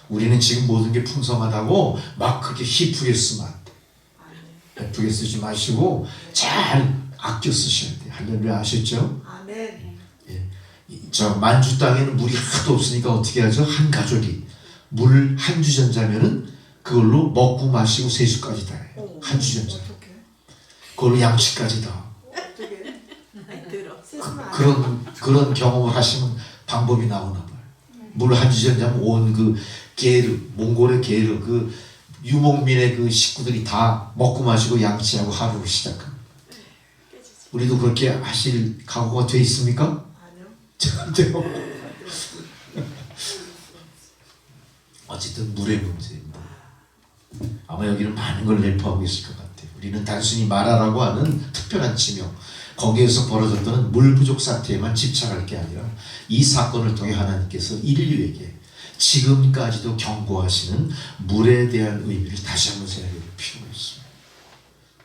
우리는 지금 모든 게 풍성하다고 막 그렇게 희프게 쓰면 안 돼요. 예쁘게 쓰지 마시고 잘 아껴 쓰셔야 돼요. 할렐루야. 아셨죠? 아멘. 저 만주 땅에는 물이 하도 없으니까 어떻게 하죠? 한 가족이 물 한 주전자면은 그걸로 먹고 마시고 세수까지 다 해요. 한 주전자. 어떻게? 그걸로 양치까지 다. 어떻게? 안 들어. 그런 경험을 하시면 방법이 나오나 봐요. 물 한 주전자면 온 그 게르, 몽골의 게르, 그 유목민의 그 식구들이 다 먹고 마시고 양치하고 하루를 시작합니다. 우리도 그렇게 하실 각오가 돼 있습니까? 아니요. 절대로. 어쨌든 물의 문제입니다. 아마 여기는 많은 걸 내포하고 있을 것 같아요. 우리는 단순히 마라라고 하는 특별한 지명, 거기에서 벌어졌던 물 부족 사태에만 집착할 게 아니라 이 사건을 통해 하나님께서 인류에게 지금까지도 경고하시는 물에 대한 의미를 다시 한번 생각해 볼 필요가 있습니다.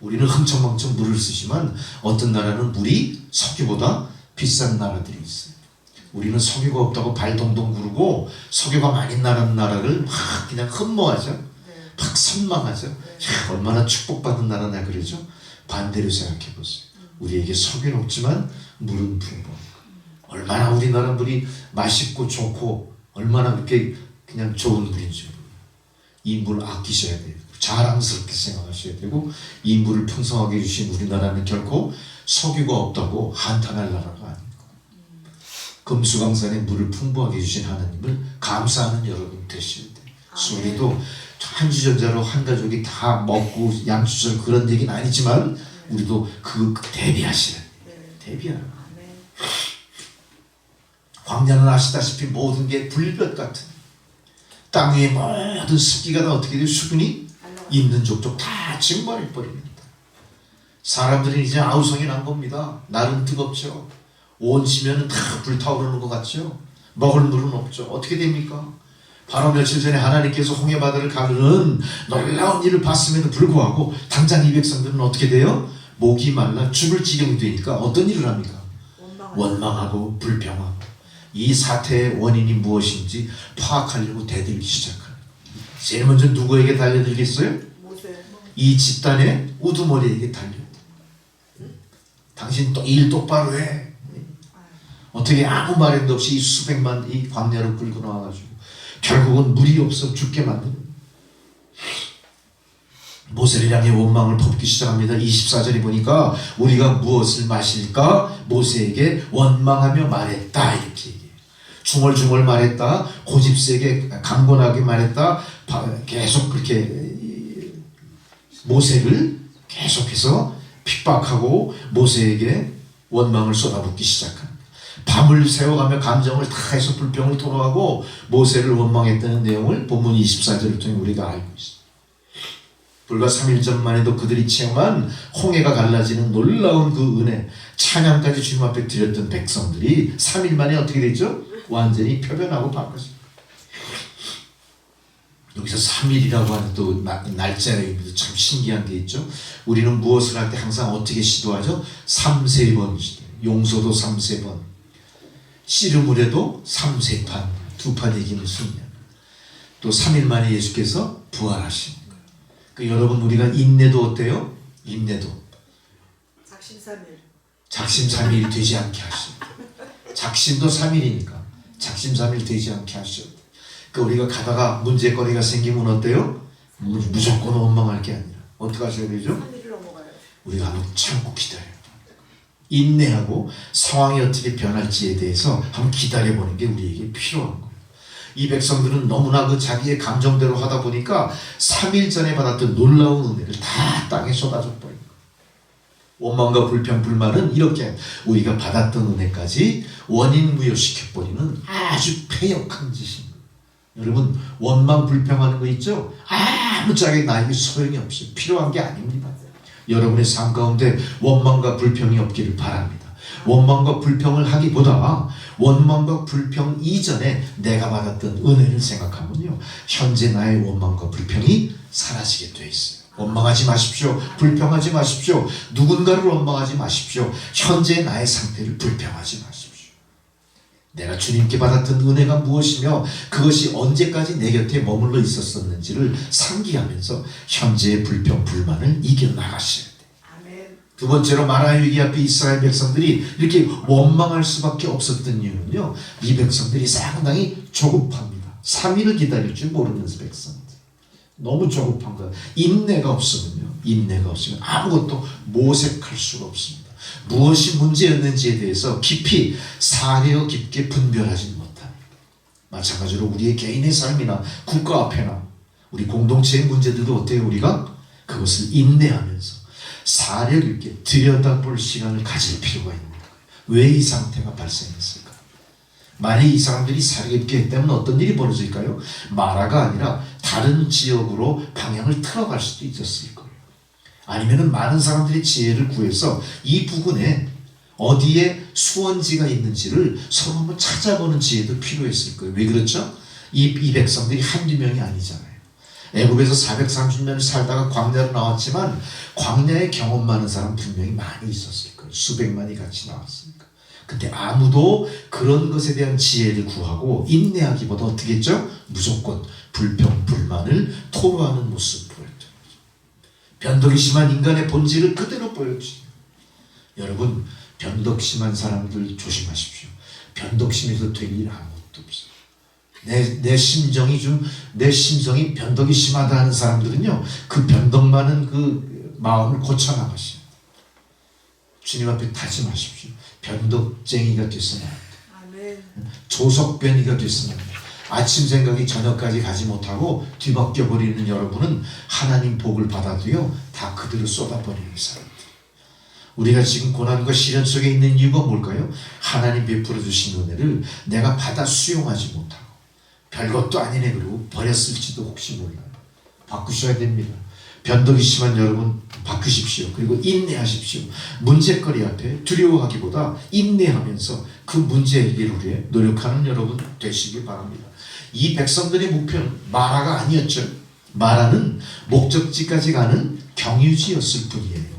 우리는 흥청망청 물을 쓰지만 어떤 나라는 물이 석유보다 비싼 나라들이 있어요. 우리는 석유가 없다고 발 동동 구르고 석유가 많이 나는 나라를 막 그냥 흠모하죠. 막 선망하죠. 야, 얼마나 축복받은 나라냐 그러죠. 반대로 생각해 보세요. 우리에게 석유는 없지만 물은 풍부한 거. 얼마나 우리나라 물이 맛있고 좋고 얼마나 그렇게 그냥 좋은 물인지 몰라요. 이 물 아끼셔야 돼요. 자랑스럽게 생각하셔야 되고 이 물을 풍성하게 주신 우리나라는 결코 석유가 없다고 한탄할 나라가 아닙니다. 금수강산에 물을 풍부하게 주신 하나님을 감사하는 여러분 되셔야 돼요. 우리도 한주전자로 한 가족이 다 먹고 양주처럼 그런 얘기는 아니지만 우리도 그 대비하시는 대비하라. 광야는 아시다시피 모든 게 불볕 같은 땅 위에 모든 습기가 다 어떻게 돼요? 수분이 있는 족족 다 증발해 버립니다. 사람들은 이제 아우성이 난 겁니다. 날은 뜨겁죠. 온시면은 다 불타오르는 것 같죠. 먹을 물은 없죠. 어떻게 됩니까? 바로 며칠 전에 하나님께서 홍해 바다를 가르는 놀라운 일을 봤음에도 불구하고 당장 이 백성들은 어떻게 돼요? 목이 말라 죽을 지경이 되니까 어떤 일을 합니까? 원망하고 불평하고 이 사태의 원인이 무엇인지 파악하려고 대들기 시작합니다. 제일 먼저 누구에게 달려들겠어요? 이 집단의 우두머리에게 달려. 당신 일 똑바로 해. 어떻게 아무 말도 없이 이 수백만 이 광야를 끌고 나와가지고 결국은 물이 없어 죽게 만드는 모세를 향해 원망을 퍼붓기 시작합니다. 24절에 보니까 우리가 무엇을 마실까? 모세에게 원망하며 말했다 이렇게 얘기해요. 중얼중얼 말했다. 고집세게 강건하게 말했다. 계속 그렇게 모세를 계속해서 핍박하고 모세에게 원망을 쏟아붓기 시작합니다. 밤을 새워가며 감정을 다 해서 불평을 토로하고 모세를 원망했다는 내용을 본문 24절을 통해 우리가 알고 있습니다. 불과 3일 전만 해도 그들이 체험한 홍해가 갈라지는 놀라운 그 은혜, 찬양까지 주님 앞에 드렸던 백성들이 3일 만에 어떻게 됐죠? 완전히 표변하고 바뀌었습니다. 여기서 3일이라고 하는 또 날짜입니다. 참 신기한 게 있죠. 우리는 무엇을 할 때 항상 어떻게 시도하죠? 3-3번 시도해요. 용서도 3-3번, 씨름을해도 3-3판, 2판 이기는 승리야. 또 3일 만에 예수께서 부활하신 거예요. 그 여러분 우리가 인내도 어때요? 인내도 작심삼일 되지 않게 하시오. 작심도 3일이니까 작심삼일 되지 않게 하시오. 그 우리가 가다가 문제거리가 생기면 어때요? 무조건 원망할 게 아니라 어떻게 하셔야 되죠? 우리가 한번 참고 기다려요. 인내하고 상황이 어떻게 변할지에 대해서 한번 기다려보는 게 우리에게 필요한 거예요. 이 백성들은 너무나 그 자기의 감정대로 하다 보니까 3일 전에 받았던 놀라운 은혜를 다 땅에 쏟아져 버린 거예요. 원망과 불평, 불만은 이렇게 우리가 받았던 은혜까지 원인 무효시켜버리는 아주 패역한 짓입니다. 여러분 원망 불평하는 거 있죠? 아무짝에 나에게 소용이 없어요. 필요한 게 아닙니다. 여러분의 삶 가운데 원망과 불평이 없기를 바랍니다. 원망과 불평을 하기보다 원망과 불평 이전에 내가 받았던 은혜를 생각하면요, 현재 나의 원망과 불평이 사라지게 돼 있어요. 원망하지 마십시오. 불평하지 마십시오. 누군가를 원망하지 마십시오. 현재 나의 상태를 불평하지 마십시오. 내가 주님께 받았던 은혜가 무엇이며 그것이 언제까지 내 곁에 머물러 있었었는지를 상기하면서 현재의 불평, 불만을 이겨나가셔야 돼요. 두 번째로 마라의 위기 앞에 이스라엘 백성들이 이렇게 원망할 수밖에 없었던 이유는요, 이 백성들이 상당히 조급합니다. 3일을 기다릴 줄 모르는 백성들. 너무 조급한 거예요. 인내가 없으면 아무것도 모색할 수가 없습니다. 무엇이 문제였는지에 대해서 깊이 사려 깊게 분별하지 못합니다. 마찬가지로 우리의 개인의 삶이나 국가 앞에나 우리 공동체의 문제들도 어때요? 우리가 그것을 인내하면서 사려 깊게 들여다볼 시간을 가질 필요가 있는 거예요. 왜 이 상태가 발생했을까? 만약 이 사람들이 사려 깊게 했다면 어떤 일이 벌어질까요? 마라가 아니라 다른 지역으로 방향을 틀어갈 수도 있었을 거예요. 아니면은 많은 사람들이 지혜를 구해서 이 부근에 어디에 수원지가 있는지를 서로 한번 찾아보는 지혜도 필요했을 거예요. 왜 그렇죠? 이 백성들이 한두 명이 아니잖아요. 애굽에서 430년을 살다가 광야로 나왔지만 광야에 경험 많은 사람 분명히 많이 있었을 거예요. 수백만이 같이 나왔으니까. 근데 아무도 그런 것에 대한 지혜를 구하고 인내하기보다 어떻게 했죠? 무조건 불평, 불만을 토로하는 모습을 보였죠. 변덕이 심한 인간의 본질을 그대로 보여주죠. 여러분, 변덕 심한 사람들 조심하십시오. 변덕 심해서 될 일 아무것도 없어요. 내 심정이 변덕이 심하다 하는 사람들은요, 그 변덕 많은 그 마음을 고쳐나가셔야 돼요. 주님 앞에 다짐하십시오. 변덕쟁이가 됐으면 안 돼. 조석변이가 됐으면 안 돼. 아침 생각이 저녁까지 가지 못하고 뒤바뀌어 버리는 여러분은 하나님 복을 받아도요 다 그대로 쏟아버리는 사람들. 우리가 지금 고난과 시련 속에 있는 이유가 뭘까요? 하나님 베풀어 주신 은혜를 내가 받아 수용하지 못하고 별것도 아니네 그러고 버렸을지도 혹시 몰라요. 바꾸셔야 됩니다. 변덕이 심한 여러분 바꾸십시오. 그리고 인내하십시오. 문제거리 앞에 두려워하기보다 인내하면서 그 문제 해결을 위해 노력하는 여러분 되시길 바랍니다. 이 백성들의 목표는 마라가 아니었죠. 마라는 목적지까지 가는 경유지였을 뿐이에요.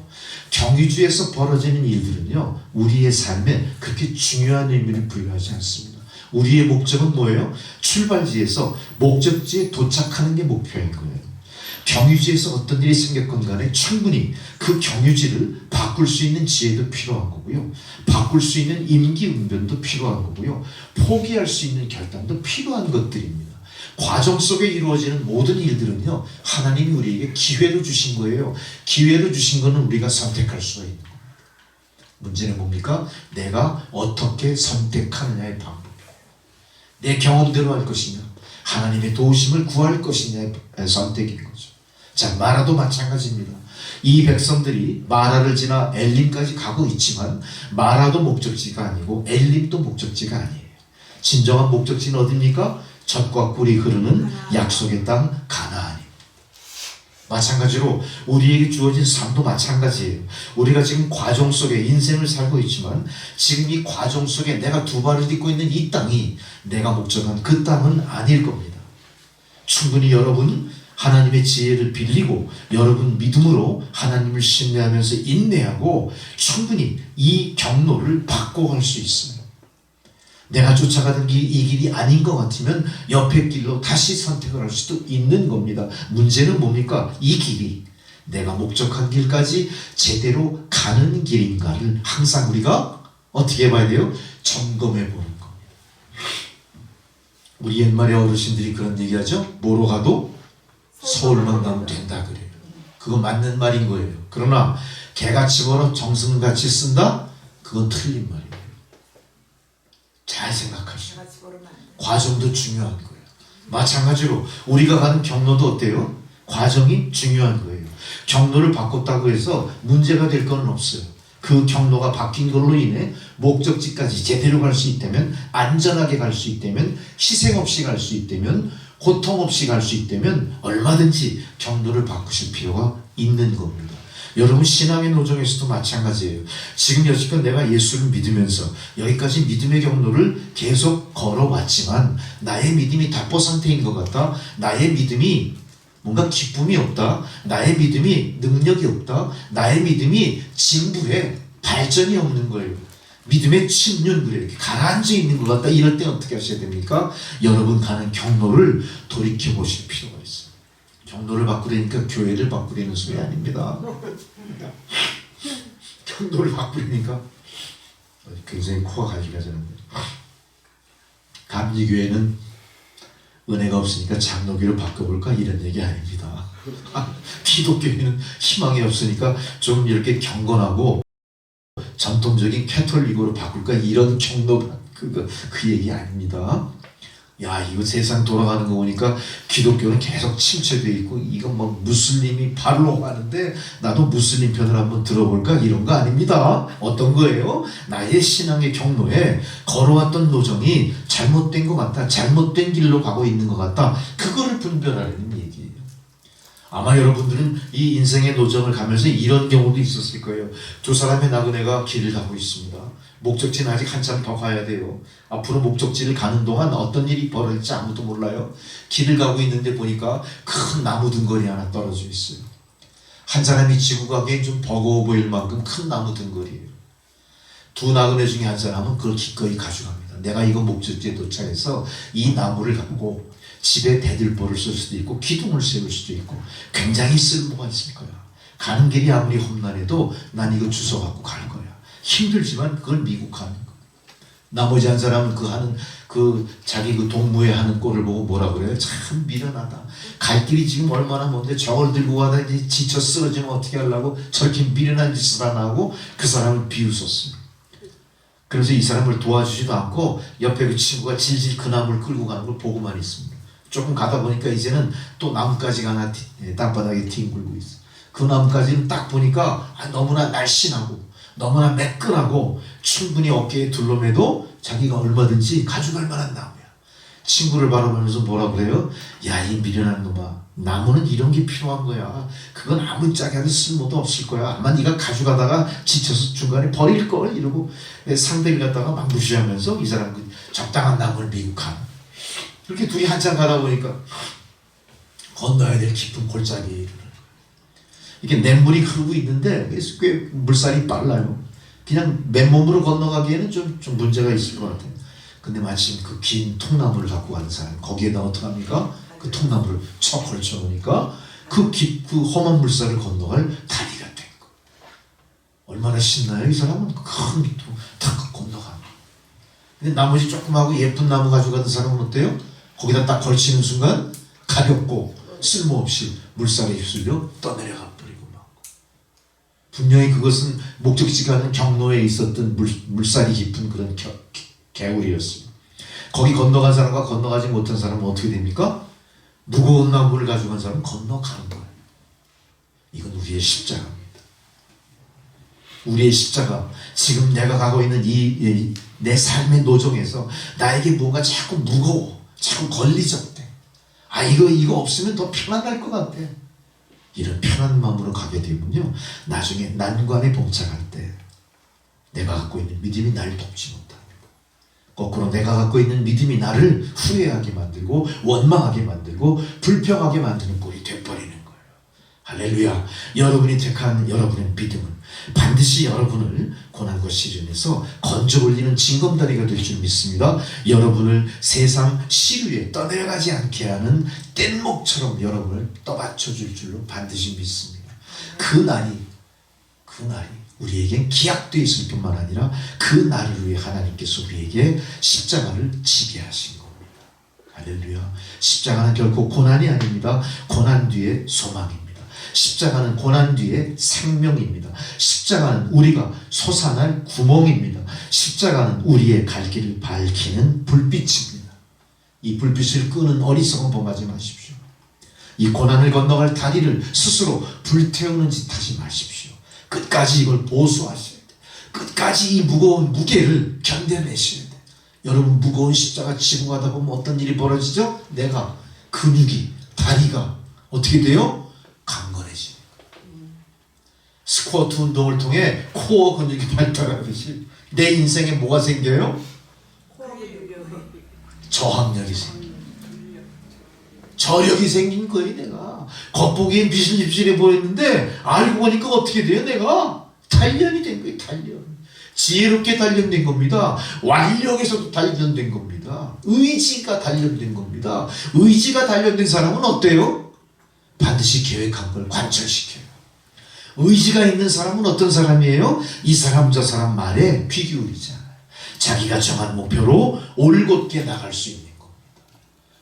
경유지에서 벌어지는 일들은요 우리의 삶에 그렇게 중요한 의미를 부여하지 않습니다. 우리의 목적은 뭐예요? 출발지에서 목적지에 도착하는 게 목표인 거예요. 경유지에서 어떤 일이 생겼건 간에 충분히 그 경유지를 바꿀 수 있는 지혜도 필요한 거고요. 바꿀 수 있는 임기응변도 필요한 거고요. 포기할 수 있는 결단도 필요한 것들입니다. 과정 속에 이루어지는 모든 일들은요 하나님이 우리에게 기회로 주신 거예요. 기회로 주신 거는 우리가 선택할 수가 있는 겁니다. 문제는 뭡니까? 내가 어떻게 선택하느냐의 방법이에요. 내 경험대로 할 것이냐 하나님의 도우심을 구할 것이냐의 선택인 거죠. 자, 마라도 마찬가지입니다. 이 백성들이 마라를 지나 엘림까지 가고 있지만 마라도 목적지가 아니고 엘림도 목적지가 아니에요. 진정한 목적지는 어디입니까? 젖과 꿀이 흐르는 약속의 땅 가나안입니다. 마찬가지로 우리에게 주어진 삶도 마찬가지예요. 우리가 지금 과정 속에 인생을 살고 있지만 지금 이 과정 속에 내가 두 발을 딛고 있는 이 땅이 내가 목적한 그 땅은 아닐 겁니다. 충분히 여러분 하나님의 지혜를 빌리고 여러분 믿음으로 하나님을 신뢰하면서 인내하고 충분히 이 경로를 바꿔갈 수 있어요. 내가 쫓아가던 길, 이 길이 아닌 것 같으면 옆의 길로 다시 선택을 할 수도 있는 겁니다. 문제는 뭡니까? 이 길이 내가 목적한 길까지 제대로 가는 길인가를 항상 우리가 어떻게 해봐야 돼요? 점검해 보는 겁니다. 우리 옛말에 어르신들이 그런 얘기하죠. 뭐로 가도 서울만 가면 된다 그래요. 그거 맞는 말인 거예요. 그러나 개같이 벌어 정승같이 쓴다? 그건 틀린 말이에요. 잘 생각하시오. 과정도 중요한 거예요. 마찬가지로 우리가 가는 경로도 어때요? 과정이 중요한 거예요. 경로를 바꿨다고 해서 문제가 될 건 없어요. 그 경로가 바뀐 걸로 인해 목적지까지 제대로 갈 수 있다면, 안전하게 갈 수 있다면, 희생 없이 갈 수 있다면, 고통 없이 갈 수 있다면 얼마든지 경로를 바꾸실 필요가 있는 겁니다. 여러분 신앙의 노정에서도 마찬가지예요. 지금 여지껏 내가 예수를 믿으면서 여기까지 믿음의 경로를 계속 걸어왔지만 나의 믿음이 답보 상태인 것 같다. 나의 믿음이 뭔가 기쁨이 없다. 나의 믿음이 능력이 없다. 나의 믿음이 진부해 발전이 없는 거예요. 믿음의 침륜 이렇게 가라앉아 있는 것 같다. 이럴 때 어떻게 하셔야 됩니까? 여러분 가는 경로를 돌이켜 보실 필요가 있어요. 경로를 바꾸려니까 교회를 바꾸려는 소리 아닙니다. 경로를 바꾸려니까 굉장히 코가 갈리가지는데 감리교회는 은혜가 없으니까 장로교로 바꿔볼까 이런 얘기 아닙니다. 기독교회는 희망이 없으니까 좀 이렇게 경건하고 전통적인 캐톨릭으로 바꿀까 이런 경로 그 얘기 아닙니다. 야, 이거 세상 돌아가는 거 보니까 기독교는 계속 침체되어 있고 이건 뭐 무슬림이 발로 가는데 나도 무슬림 편을 한번 들어볼까 이런 거 아닙니다. 어떤 거예요? 나의 신앙의 경로에 걸어왔던 노정이 잘못된 것 같다. 잘못된 길로 가고 있는 것 같다. 그거를 분별하려는 얘기예요. 아마 여러분들은 이 인생의 노정을 가면서 이런 경우도 있었을 거예요. 두 사람의 나그네가 길을 가고 있습니다. 목적지는 아직 한참 더 가야 돼요. 앞으로 목적지를 가는 동안 어떤 일이 벌어질지 아무도 몰라요. 길을 가고 있는데 보니까 큰 나무 등걸이 하나 떨어져 있어요. 한 사람이 지고 가기엔 좀 버거워 보일 만큼 큰 나무 등걸이에요. 두 나그네 중에 한 사람은 그걸 기꺼이 가져갑니다. 내가 이거 목적지에 도착해서 이 나무를 갖고 집에 대들보를 쓸 수도 있고 기둥을 세울 수도 있고 굉장히 쓸모가 있을 거야. 가는 길이 아무리 험난해도 난 이거 주워 갖고 갈 거야. 힘들지만 그걸 미국하는 거. 나머지 한 사람은 자기 그 동무회 하는 꼴을 보고 뭐라 그래요? 참 미련하다. 갈 길이 지금 얼마나 먼데 저걸 들고 가다 이제 지쳐 쓰러지면 어떻게 하려고 저렇게 미련한 짓을 안 하고 그 사람을 비웃었어요. 그래서 이 사람을 도와주지도 않고 옆에 그 친구가 질질 그 나무를 끌고 가는 걸 보고만 있습니다. 조금 가다 보니까 이제는 또 나뭇가지가 하나 땅바닥에 뒹굴고 있어. 그 나뭇가지는 딱 보니까 너무나 날씬하고 너무나 매끈하고 충분히 어깨에 둘러매도 자기가 얼마든지 가져갈 만한 나무야. 친구를 바라보면서 뭐라 그래요? 야, 이 미련한 놈아, 나무는 이런 게 필요한 거야. 그건 아무짝에 하도 쓸모도 없을 거야. 아마 네가 가져가다가 지쳐서 중간에 버릴걸 이러고 상대를 갖다가 막 무시하면서 이 사람 그 적당한 나무를 미고 가는. 그렇게 둘이 한참 가다 보니까 건너야 될 깊은 골짜기에 이르는 거예요. 이게 냇물이 흐르고 있는데 꽤 물살이 빨라요. 그냥 맨몸으로 건너가기에는 좀 문제가 있을 것 같아요. 근데 마침 그 긴 통나무를 갖고 가는 사람, 거기에다 어떡합니까? 그 통나무를 척 걸쳐 놓으니까 그 험한 물살을 건너갈 다리가 된 거. 얼마나 신나요? 이 사람은 큰 밑으로 탁 건너가는. 근데 나머지 조그마하고 예쁜 나무 가져가던 사람은 어때요? 거기다 딱 걸치는 순간 가볍고 쓸모없이 물살에 휩쓸려 떠내려가 버리고 막. 분명히 그것은 목적지가 아닌 경로에 있었던 물살이 깊은 그런 개울이었습니다. 거기 건너간 사람과 건너가지 못한 사람은 어떻게 됩니까? 무거운 나무를 가져간 사람은 건너가는 거예요. 이건 우리의 십자가입니다. 우리의 십자가, 지금 내가 가고 있는 내 삶의 노정에서 나에게 뭔가 자꾸 무거워, 자꾸 걸리적대. 이거 없으면 더 편안할 것 같아. 이런 편한 마음으로 가게 되면요, 나중에 난관에 봉착할 때 내가 갖고 있는 믿음이 날 돕지 못합니다. 거꾸로 내가 갖고 있는 믿음이 나를 후회하게 만들고 원망하게 만들고 불평하게 만드는 꼴이 돼버리는 거예요. 할렐루야. 여러분이 택한 여러분의 믿음은 반드시 여러분을 고난과 시련에서 건져 올리는 징검다리가 될 줄 믿습니다. 여러분을 세상 시류에 떠내려가지 않게 하는 뗏목처럼 여러분을 떠받쳐 줄 줄로 반드시 믿습니다. 그 날이 우리에겐 기약되어 있을 뿐만 아니라 그 날을 위해 하나님께서 우리에게 십자가를 지게 하신 겁니다. 할렐루야. 십자가는 결코 고난이 아닙니다. 고난 뒤에 소망입니다. 십자가는 고난 뒤에 생명입니다. 십자가는 우리가 솟아날 구멍입니다. 십자가는 우리의 갈 길을 밝히는 불빛입니다. 이 불빛을 끄는 어리석은 범하지 마십시오. 이 고난을 건너갈 다리를 스스로 불태우는 짓 하지 마십시오. 끝까지 이걸 보수하셔야 돼. 끝까지 이 무거운 무게를 견뎌내셔야 돼. 여러분, 무거운 십자가 지고 가다 보면 어떤 일이 벌어지죠? 내가 근육이, 다리가 어떻게 돼요? 강건해지는 거예요. 스쿼트 운동을 통해 코어 근육이 발달하듯이 내 인생에 뭐가 생겨요? 저항력이 생겨요. 저력이 생긴 거예요. 내가 겉보기엔 비실비실해 보였는데 알고 보니까 어떻게 돼요? 내가 단련이 된 거예요. 단련. 지혜롭게 단련된 겁니다. 완력에서도 단련된 겁니다. 의지가 단련된 겁니다. 의지가 단련된 사람은 어때요? 반드시 계획한 걸 관철시켜요. 의지가 있는 사람은 어떤 사람이에요? 이 사람 저 사람 말에 귀 기울이지 않아요. 자기가 정한 목표로 올곧게 나갈 수 있는 겁니다.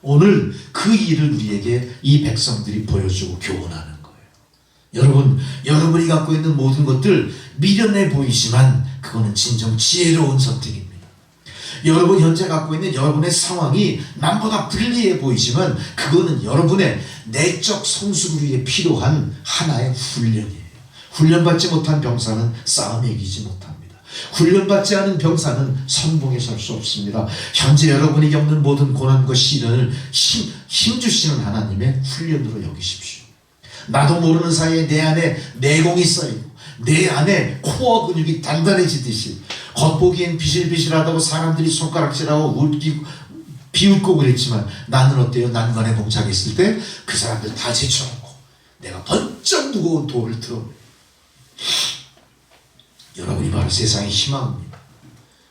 오늘 그 일을 우리에게 이 백성들이 보여주고 교훈하는 거예요. 여러분이 갖고 있는 모든 것들 미련해 보이지만 그거는 진정 지혜로운 선택입니다. 여러분 현재 갖고 있는 여러분의 상황이 남보다 불리해 보이지만 그거는 여러분의 내적 성숙을 위해 필요한 하나의 훈련이에요. 훈련받지 못한 병사는 싸움에 이기지 못합니다. 훈련받지 않은 병사는 선봉에 설 수 없습니다. 현재 여러분이 겪는 모든 고난과 시련을 힘주시는 하나님의 훈련으로 여기십시오. 나도 모르는 사이에 내 안에 내공이 쌓이고 내 안에 코어 근육이 단단해지듯이 겉보기엔 비실비실하다고 사람들이 손가락질하고 비웃고 그랬지만 나는 어때요? 난관에 봉착했을 때 그 사람들 다 제쳐놓고 내가 번쩍 무거운 돌을 들어올려요. 여러분이 바로 세상의 희망입니다.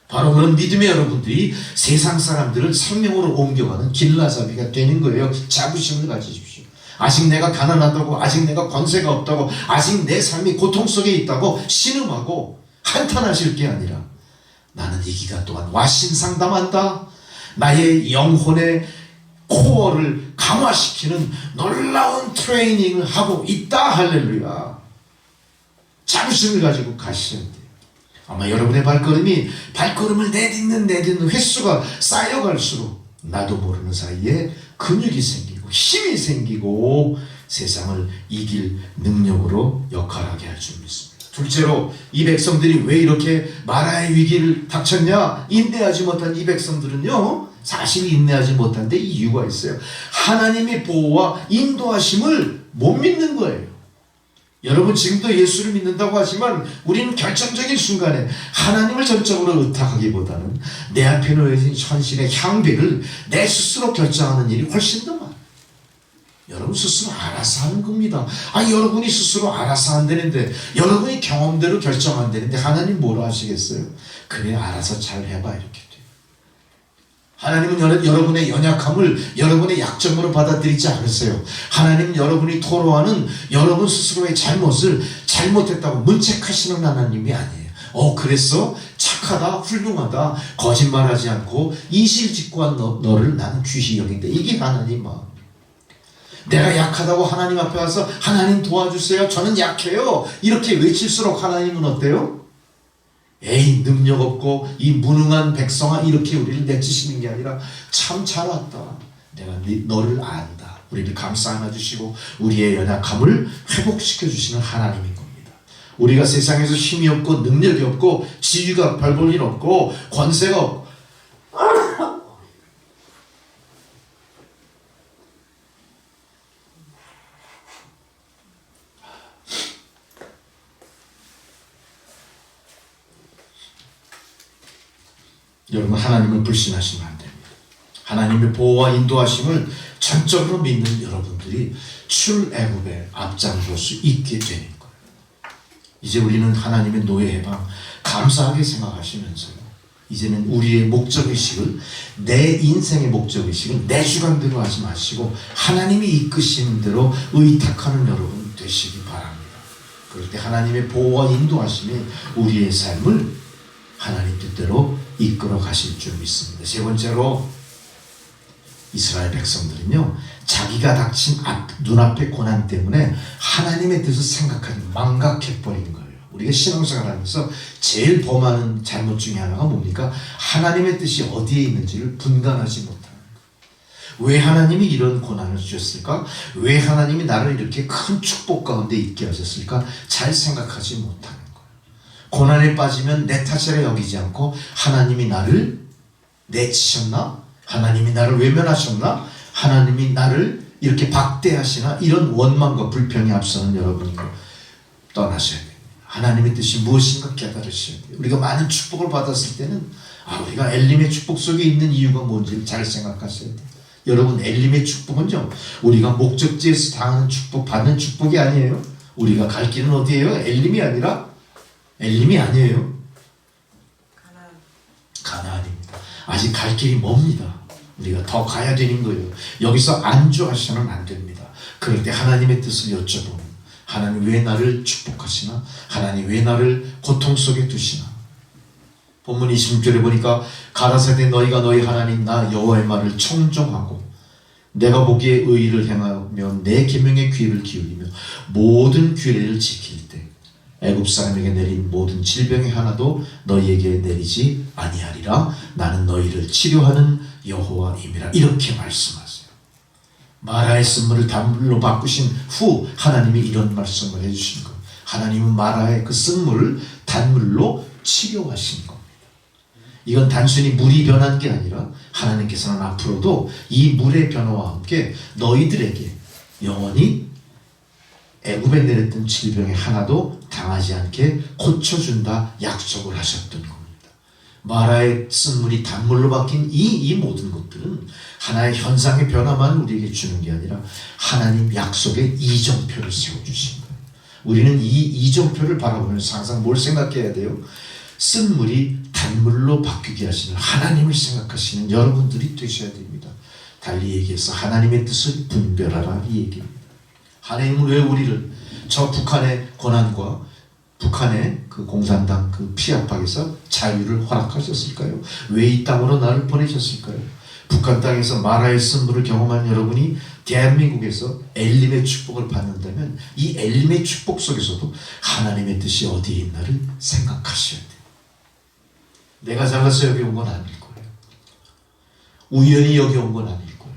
바로 그런 믿음의 여러분들이 세상 사람들을 생명으로 옮겨가는 길라잡이가 되는 거예요. 자부심을 가지십시오. 아직 내가 가난하다고, 아직 내가 권세가 없다고, 아직 내 삶이 고통 속에 있다고 신음하고 한탄하실 게 아니라 나는 이 기간 동안 와신상담한다. 나의 영혼의 코어를 강화시키는 놀라운 트레이닝을 하고 있다. 할렐루야. 자부심을 가지고 가셔야 돼요. 아마 여러분의 발걸음을 내딛는 횟수가 쌓여갈수록 나도 모르는 사이에 근육이 생기고 힘이 생기고 세상을 이길 능력으로 역할하게 할 줄 믿습니다. 둘째로 이 백성들이 왜 이렇게 마라의 위기를 닥쳤냐? 인내하지 못한 이 백성들은요, 사실 인내하지 못한 데 이유가 있어요. 하나님의 보호와 인도하심을 못 믿는 거예요. 여러분 지금도 예수를 믿는다고 하지만 우리는 결정적인 순간에 하나님을 전적으로 의탁하기보다는 내 앞에 놓여진 현실의 향배를 내 스스로 결정하는 일이 훨씬 더 많아요. 여러분 스스로 알아서 하는 겁니다. 여러분이 스스로 알아서 한다는데, 여러분이 경험대로 결정한다는데 하나님 뭐라 하시겠어요? 그래, 알아서 잘 해봐, 이렇게 돼요. 하나님은 여러분의 연약함을 여러분의 약점으로 받아들이지 않으세요. 하나님은 여러분이 토로하는 여러분 스스로의 잘못을 잘못했다고 문책하시는 하나님이 아니에요. 그랬어? 착하다, 훌륭하다, 거짓말하지 않고 이실직고한 너를 나는 귀히 여긴다. 이게 하나님 마음. 내가 약하다고 하나님 앞에 와서 하나님 도와주세요, 저는 약해요, 이렇게 외칠수록 하나님은 어때요? 에이, 능력 없고 이 무능한 백성아, 이렇게 우리를 내치시는 게 아니라 참 잘 왔다, 내가 너를 안다, 우리를 감싸 안아주시고 우리의 연약함을 회복시켜 주시는 하나님인 겁니다. 우리가 세상에서 힘이 없고 능력이 없고 지위가 별 볼 일 없고 권세가 없고 여러분, 하나님을 불신하시면 안 됩니다. 하나님의 보호와 인도하심을 전적으로 믿는 여러분들이 출애굽에 앞장설 수 있게 되는 거예요. 이제 우리는 하나님의 노예 해방 감사하게 생각하시면서요, 이제는 우리의 목적의식을, 내 인생의 목적의식을 내 주관대로 하지 마시고 하나님이 이끄시는 대로 의탁하는 여러분 되시기 바랍니다. 그럴 때 하나님의 보호와 인도하심이 우리의 삶을 하나님 뜻대로 이끌어 가실 줄 믿습니다. 세 번째로, 이스라엘 백성들은요, 자기가 닥친 눈앞의 고난 때문에 하나님의 뜻을 생각하지 망각해버린 거예요. 우리가 신앙생활하면서 제일 범하는 잘못 중에 하나가 뭡니까? 하나님의 뜻이 어디에 있는지를 분간하지 못하는 거예요. 왜 하나님이 이런 고난을 주셨을까? 왜 하나님이 나를 이렇게 큰 축복 가운데 있게 하셨을까? 잘 생각하지 못하는 거예요. 고난에 빠지면 내 탓이라 여기지 않고 하나님이 나를 내치셨나? 하나님이 나를 외면하셨나? 하나님이 나를 이렇게 박대하시나? 이런 원망과 불평이 앞서는 여러분이 떠나셔야 됩니다. 하나님의 뜻이 무엇인가 깨달으셔야 돼요. 우리가 많은 축복을 받았을 때는 우리가 엘림의 축복 속에 있는 이유가 뭔지를 잘 생각하셔야 돼요. 여러분, 엘림의 축복은요, 우리가 목적지에서 당하는 축복, 받는 축복이 아니에요. 우리가 갈 길은 어디예요? 엘림이 아니라, 엘림이 아니에요. 가나안입니다. 아직 갈 길이 멉니다. 우리가 더 가야 되는 거예요. 여기서 안주하셔는 안 됩니다. 그럴 때 하나님의 뜻을 여쭤보면, 하나님 왜 나를 축복하시나? 하나님 왜 나를 고통 속에 두시나? 본문 26절에 보니까 가라사대 너희가 너희 하나님 나 여호와의 말을 청종하고 내가 보기에 의의를 행하며 내 계명에 귀를 기울이며 모든 규례를 지킬 때 애굽 사람에게 내린 모든 질병의 하나도 너희에게 내리지 아니하리라. 나는 너희를 치료하는 여호와임이라. 이렇게 말씀하세요. 마라의 쓴물을 단물로 바꾸신 후 하나님이 이런 말씀을 해주신 거예요. 하나님은 마라의 그 쓴물을 단물로 치료하신 겁니다. 이건 단순히 물이 변한 게 아니라 하나님께서는 앞으로도 이 물의 변화와 함께 너희들에게 영원히 애굽에 내렸던 질병의 하나도 당하지 않게 고쳐준다 약속을 하셨던 겁니다. 마라의 쓴물이 단물로 바뀐 이 모든 것들은 하나의 현상의 변화만 우리에게 주는 게 아니라 하나님 약속의 이정표를 세워주신 거예요. 우리는 이 이정표를 바라보면서 항상 뭘 생각해야 돼요? 쓴물이 단물로 바뀌게 하시는 하나님을 생각하시는 여러분들이 되셔야 됩니다. 달리 얘기해서 하나님의 뜻을 분별하라, 이 얘기입니다. 하나님은 왜 우리를 저 북한의 고난과 북한의 그 공산당 그 피압박에서 자유를 허락하셨을까요? 왜 이 땅으로 나를 보내셨을까요? 북한 땅에서 마라의 쓴물을 경험한 여러분이 대한민국에서 엘림의 축복을 받는다면 이 엘림의 축복 속에서도 하나님의 뜻이 어디에 있나를 생각하셔야 돼요. 내가 잘나서 여기 온 건 아닐 거예요. 우연히 여기 온 건 아닐 거예요.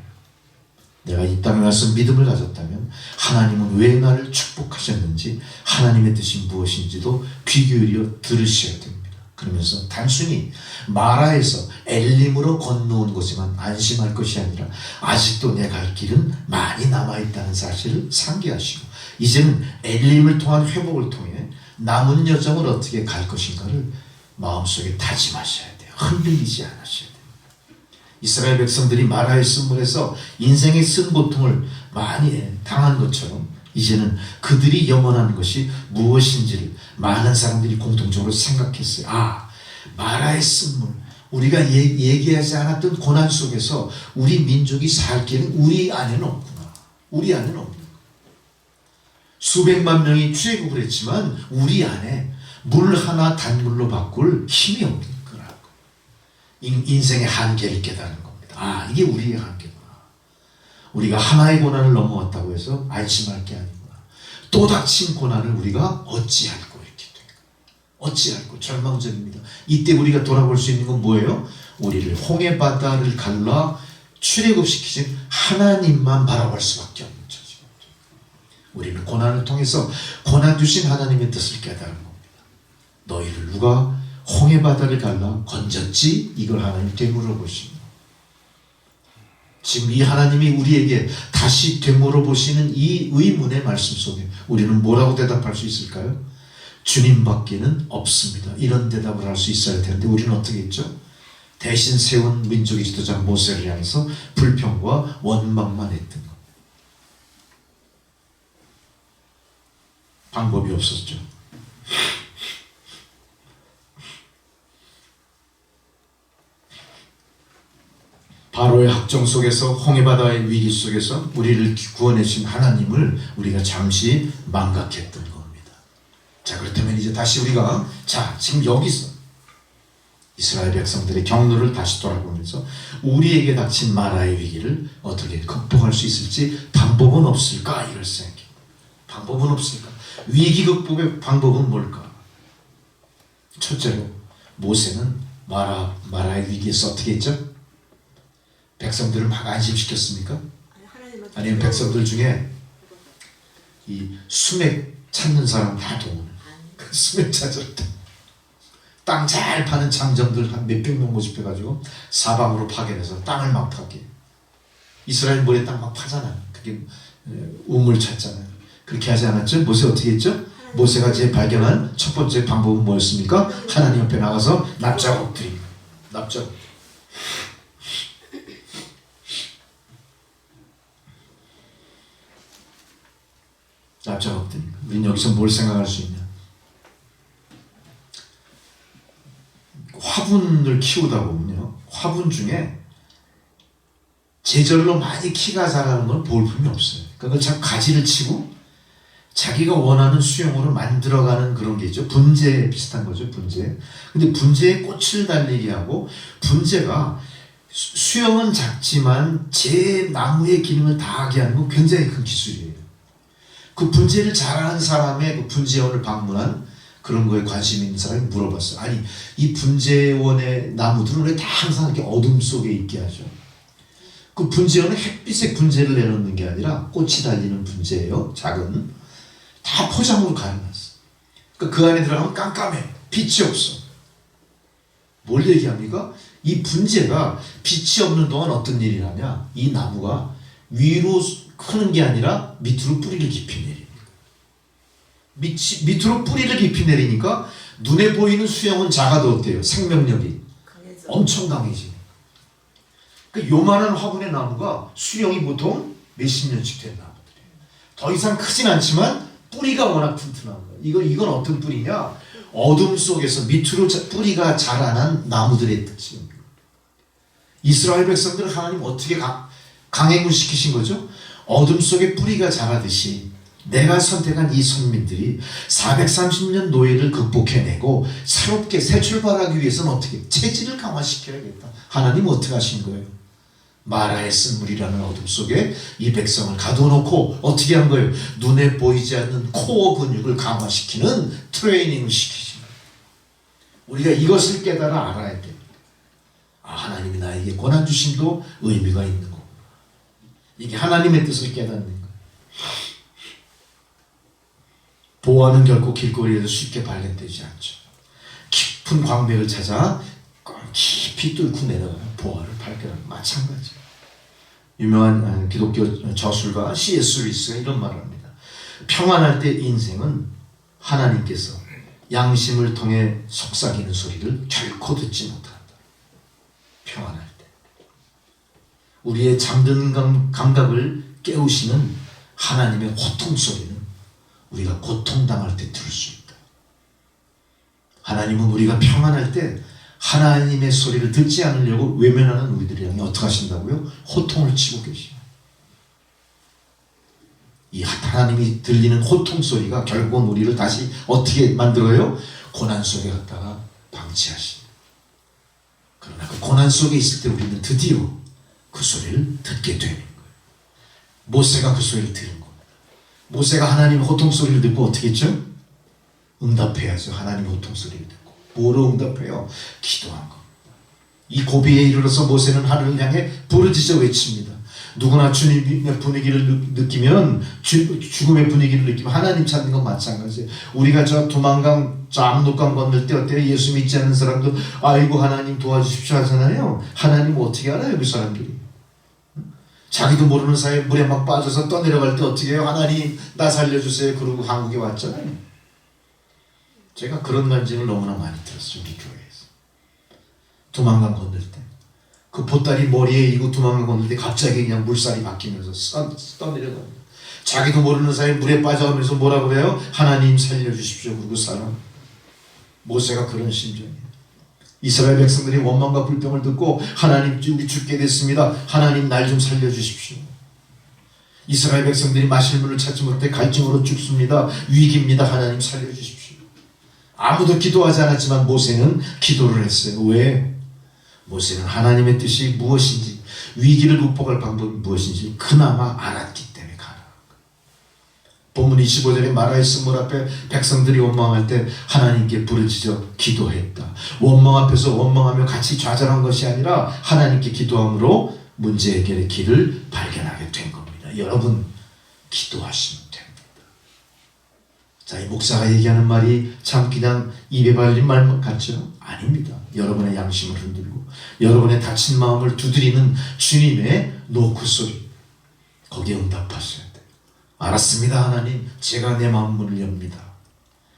내가 이 땅에 와서 믿음을 가졌다면 하나님은 왜 나를 축복하셨는지, 하나님의 뜻이 무엇인지도 귀 기울여 들으셔야 됩니다. 그러면서 단순히 마라에서 엘림으로 건너온 것에만 안심할 것이 아니라 아직도 내 갈 길은 많이 남아있다는 사실을 상기하시고, 이제는 엘림을 통한 회복을 통해 남은 여정을 어떻게 갈 것인가를 마음속에 다짐하셔야 돼요. 흔들리지 않으셔야 돼요. 이스라엘 백성들이 마라의 쓴물에서 인생의 쓴 고통을 많이 당한 것처럼 이제는 그들이 영원한 것이 무엇인지를 많은 사람들이 공통적으로 생각했어요. 아, 마라의 쓴물, 우리가 얘기하지 않았던 고난 속에서 우리 민족이 살 길은 우리 안에는 없구나. 우리 안에는 없는 거예요. 수백만 명이 출애굽을 했지만 우리 안에 물 하나 단물로 바꿀 힘이 없는 거라고. 인생의 한계를 깨달은 겁니다. 아, 이게 우리의 한계구나. 우리가 하나의 고난을 넘어왔다고 해서 안심할 게 아니구나. 또 닥친 고난을 우리가 어찌할꼬 이렇게 된 거예요. 어찌할꼬. 절망적입니다. 이때 우리가 돌아볼 수 있는 건 뭐예요? 우리를 홍해 바다를 갈라 출애굽시키신 하나님만 바라볼 수밖에 없는 처지입니다. 우리는 고난을 통해서 고난 주신 하나님의 뜻을 깨달은 겁니다. 너희를 누가 홍해 바다를 갈라 건졌지? 이걸 하나님께 물어보십니다. 지금 이 하나님이 우리에게 다시 되물어보시는 이 의문의 말씀 속에 우리는 뭐라고 대답할 수 있을까요? 주님밖에는 없습니다. 이런 대답을 할 수 있어야 되는데 우리는 어떻게 했죠? 대신 세운 민족의 지도자 모세를 향해서 불평과 원망만 했던 것. 방법이 없었죠. 바로의 학정 속에서, 홍해바다의 위기 속에서 우리를 구원해 주신 하나님을 우리가 잠시 망각했던 겁니다. 자, 그렇다면 이제 다시 우리가 지금 여기서 이스라엘 백성들의 경로를 다시 돌아보면서 우리에게 닥친 마라의 위기를 어떻게 극복할 수 있을지 방법은 없을까? 이걸 생각해. 방법은 없을까? 위기 극복의 방법은 뭘까? 첫째로 모세는 마라의 위기에서 어떻게 했죠? 백성들을 막 안심시켰습니까? 아니면 백성들 중에 이 수맥 찾는 사람 다 동원해. 그 수맥 찾으러 땅 잘 파는 장정들 한 몇백 명 모집해가지고 사방으로 파견해서 땅을 막 파게. 이스라엘 모래 땅 막 파잖아요. 그게 우물 찾잖아요. 그렇게 하지 않았죠? 모세 어떻게 했죠? 모세가 제 발견한 첫 번째 방법은 뭐였습니까? 하나님 앞에 나가서 납작 엎드립니다. 납작. 납작 엎드립니다. 우리는 여기서 뭘 생각할 수 있냐? 화분을 키우다 보면요, 화분 중에 제절로 많이 키가 자라는 건 볼품이 없어요. 그러니까 자꾸 가지를 치고 자기가 원하는 수영으로 만들어가는 그런 게 있죠. 분재 비슷한 거죠, 분재. 근데 분재에 꽃을 달리게 하고, 분재가 수영은 작지만 제 나무의 기능을 다하게 하는 건 굉장히 큰 기술이에요. 그 분재를 잘하는 사람의 그 분재원을 방문한 그런 거에 관심 있는 사람이 물어봤어요. 아니, 이 분재원의 나무들은 왜 다 항상 이렇게 어둠 속에 있게 하죠? 그 분재원은 햇빛에 분재를 내놓는 게 아니라 꽃이 달리는 분재예요. 작은. 다 포장으로 가려놨어. 그러니까 그 안에 들어가면 깜깜해. 빛이 없어. 뭘 얘기합니까? 이 분재가 빛이 없는 동안 어떤 일이 나냐? 이 나무가 위로 크는 게 아니라 밑으로 뿌리를 깊이 내립니다. 밑으로 뿌리를 깊이 내리니까 눈에 보이는 수영은 작아도 어때요? 생명력이 엄청 강해지. 그 요만한 화분의 나무가 수영이 보통 몇십 년씩 된 나무들이에요. 더 이상 크진 않지만 뿌리가 워낙 튼튼한 거예요. 이건 어떤 뿌리냐? 어둠 속에서 밑으로 뿌리가 자라난 나무들의 특징입니다. 이스라엘 백성들을 하나님 어떻게 강해군시키신 거죠? 어둠 속에 뿌리가 자라듯이 내가 선택한 이 선민들이 430년 노예를 극복해내고 새롭게 새 출발하기 위해서는 어떻게? 체질을 강화시켜야겠다. 하나님 어떻게 하신 거예요? 마라의 쓴물이라는 어둠 속에 이 백성을 가둬놓고 어떻게 한 거예요? 눈에 보이지 않는 코어 근육을 강화시키는 트레이닝을 시키신 거예요. 우리가 이것을 깨달아 알아야 돼. 하나님이 나에게 고난 주심도 의미가 있는 거고, 이게 하나님의 뜻을 깨닫는 거예요. 보화는 결코 길거리에서 쉽게 발견되지 않죠. 깊은 광맥을 찾아 깊이 뚫고 내려가는 보화를 발견하는 마찬가지. 유명한 기독교 저술가 C.S. 루이스가 이런 말을 합니다. 평안할 때 인생은 하나님께서 양심을 통해 속삭이는 소리를 결코 듣지 못한다. 평안할 때 우리의 잠든 감각을 깨우시는 하나님의 호통 소리는 우리가 고통당할 때 들을 수 있다. 하나님은 우리가 평안할 때 하나님의 소리를 듣지 않으려고 외면하는 우리들이 어떻게 하신다고요? 호통을 치고 계시요. 이 하나님이 들리는 호통 소리가 결국은 우리를 다시 어떻게 만들어요? 고난 속에 갔다가 방치하십니다. 그러나 그 고난 속에 있을 때 우리는 드디어 그 소리를 듣게 되는 거예요. 모세가 그 소리를 들은 거예요. 모세가 하나님의 호통 소리를 듣고 어떻게 했죠? 응답해야죠. 하나님의 호통 소리를 듣고. 뭐로 응답해요? 기도한 겁니다. 이 고비에 이르러서 모세는 하늘을 향해 부르짖어 외칩니다. 누구나 주님의 분위기를 느끼면, 죽음의 분위기를 느끼면 하나님 찾는 건 마찬가지예요. 우리가 저 두만강, 저 압록강 건널 때 어때요? 예수 믿지 않는 사람도 아이고 하나님 도와주십시오 하잖아요. 하나님 어떻게 알아요? 그 사람들이. 자기도 모르는 사이에 물에 막 빠져서 떠내려갈 때 어떻게 해요? 하나님 나 살려주세요. 그러고 한국에 왔잖아요. 제가 그런 간증을 너무나 많이 들었어요. 우리 교회에서. 두만강 건널 때. 그 보따리 머리에 이고 두만강 건널 때 갑자기 그냥 물살이 바뀌면서 떠내려가요. 자기도 모르는 사이에 물에 빠져가면서 뭐라고 해요? 하나님 살려주십시오. 그러고 사람. 모세가 그런 심정이에요. 이스라엘 백성들이 원망과 불평을 듣고 하나님 우리 죽게 됐습니다. 하나님 날 좀 살려주십시오. 이스라엘 백성들이 마실 물을 찾지 못해 갈증으로 죽습니다. 위기입니다. 하나님 살려주십시오. 아무도 기도하지 않았지만 모세는 기도를 했어요. 왜? 모세는 하나님의 뜻이 무엇인지, 위기를 극복할 방법이 무엇인지 그나마 알았기 때문에 가능한 거예요. 본문 25절에 마라의 쓴물 앞에 백성들이 원망할 때 하나님께 부르짖어 기도했다. 원망 앞에서 원망하며 같이 좌절한 것이 아니라 하나님께 기도함으로 문제 해결의 길을 발견하게 된 겁니다. 여러분, 기도하시면 됩니다. 자, 이 목사가 얘기하는 말이 참 그냥 입에 발린 말 같죠? 아닙니다. 여러분의 양심을 흔들고 여러분의 다친 마음을 두드리는 주님의 노크 소리, 거기에 응답하셔야 돼요. 알았습니다 하나님, 제가 내 마음 문을 엽니다.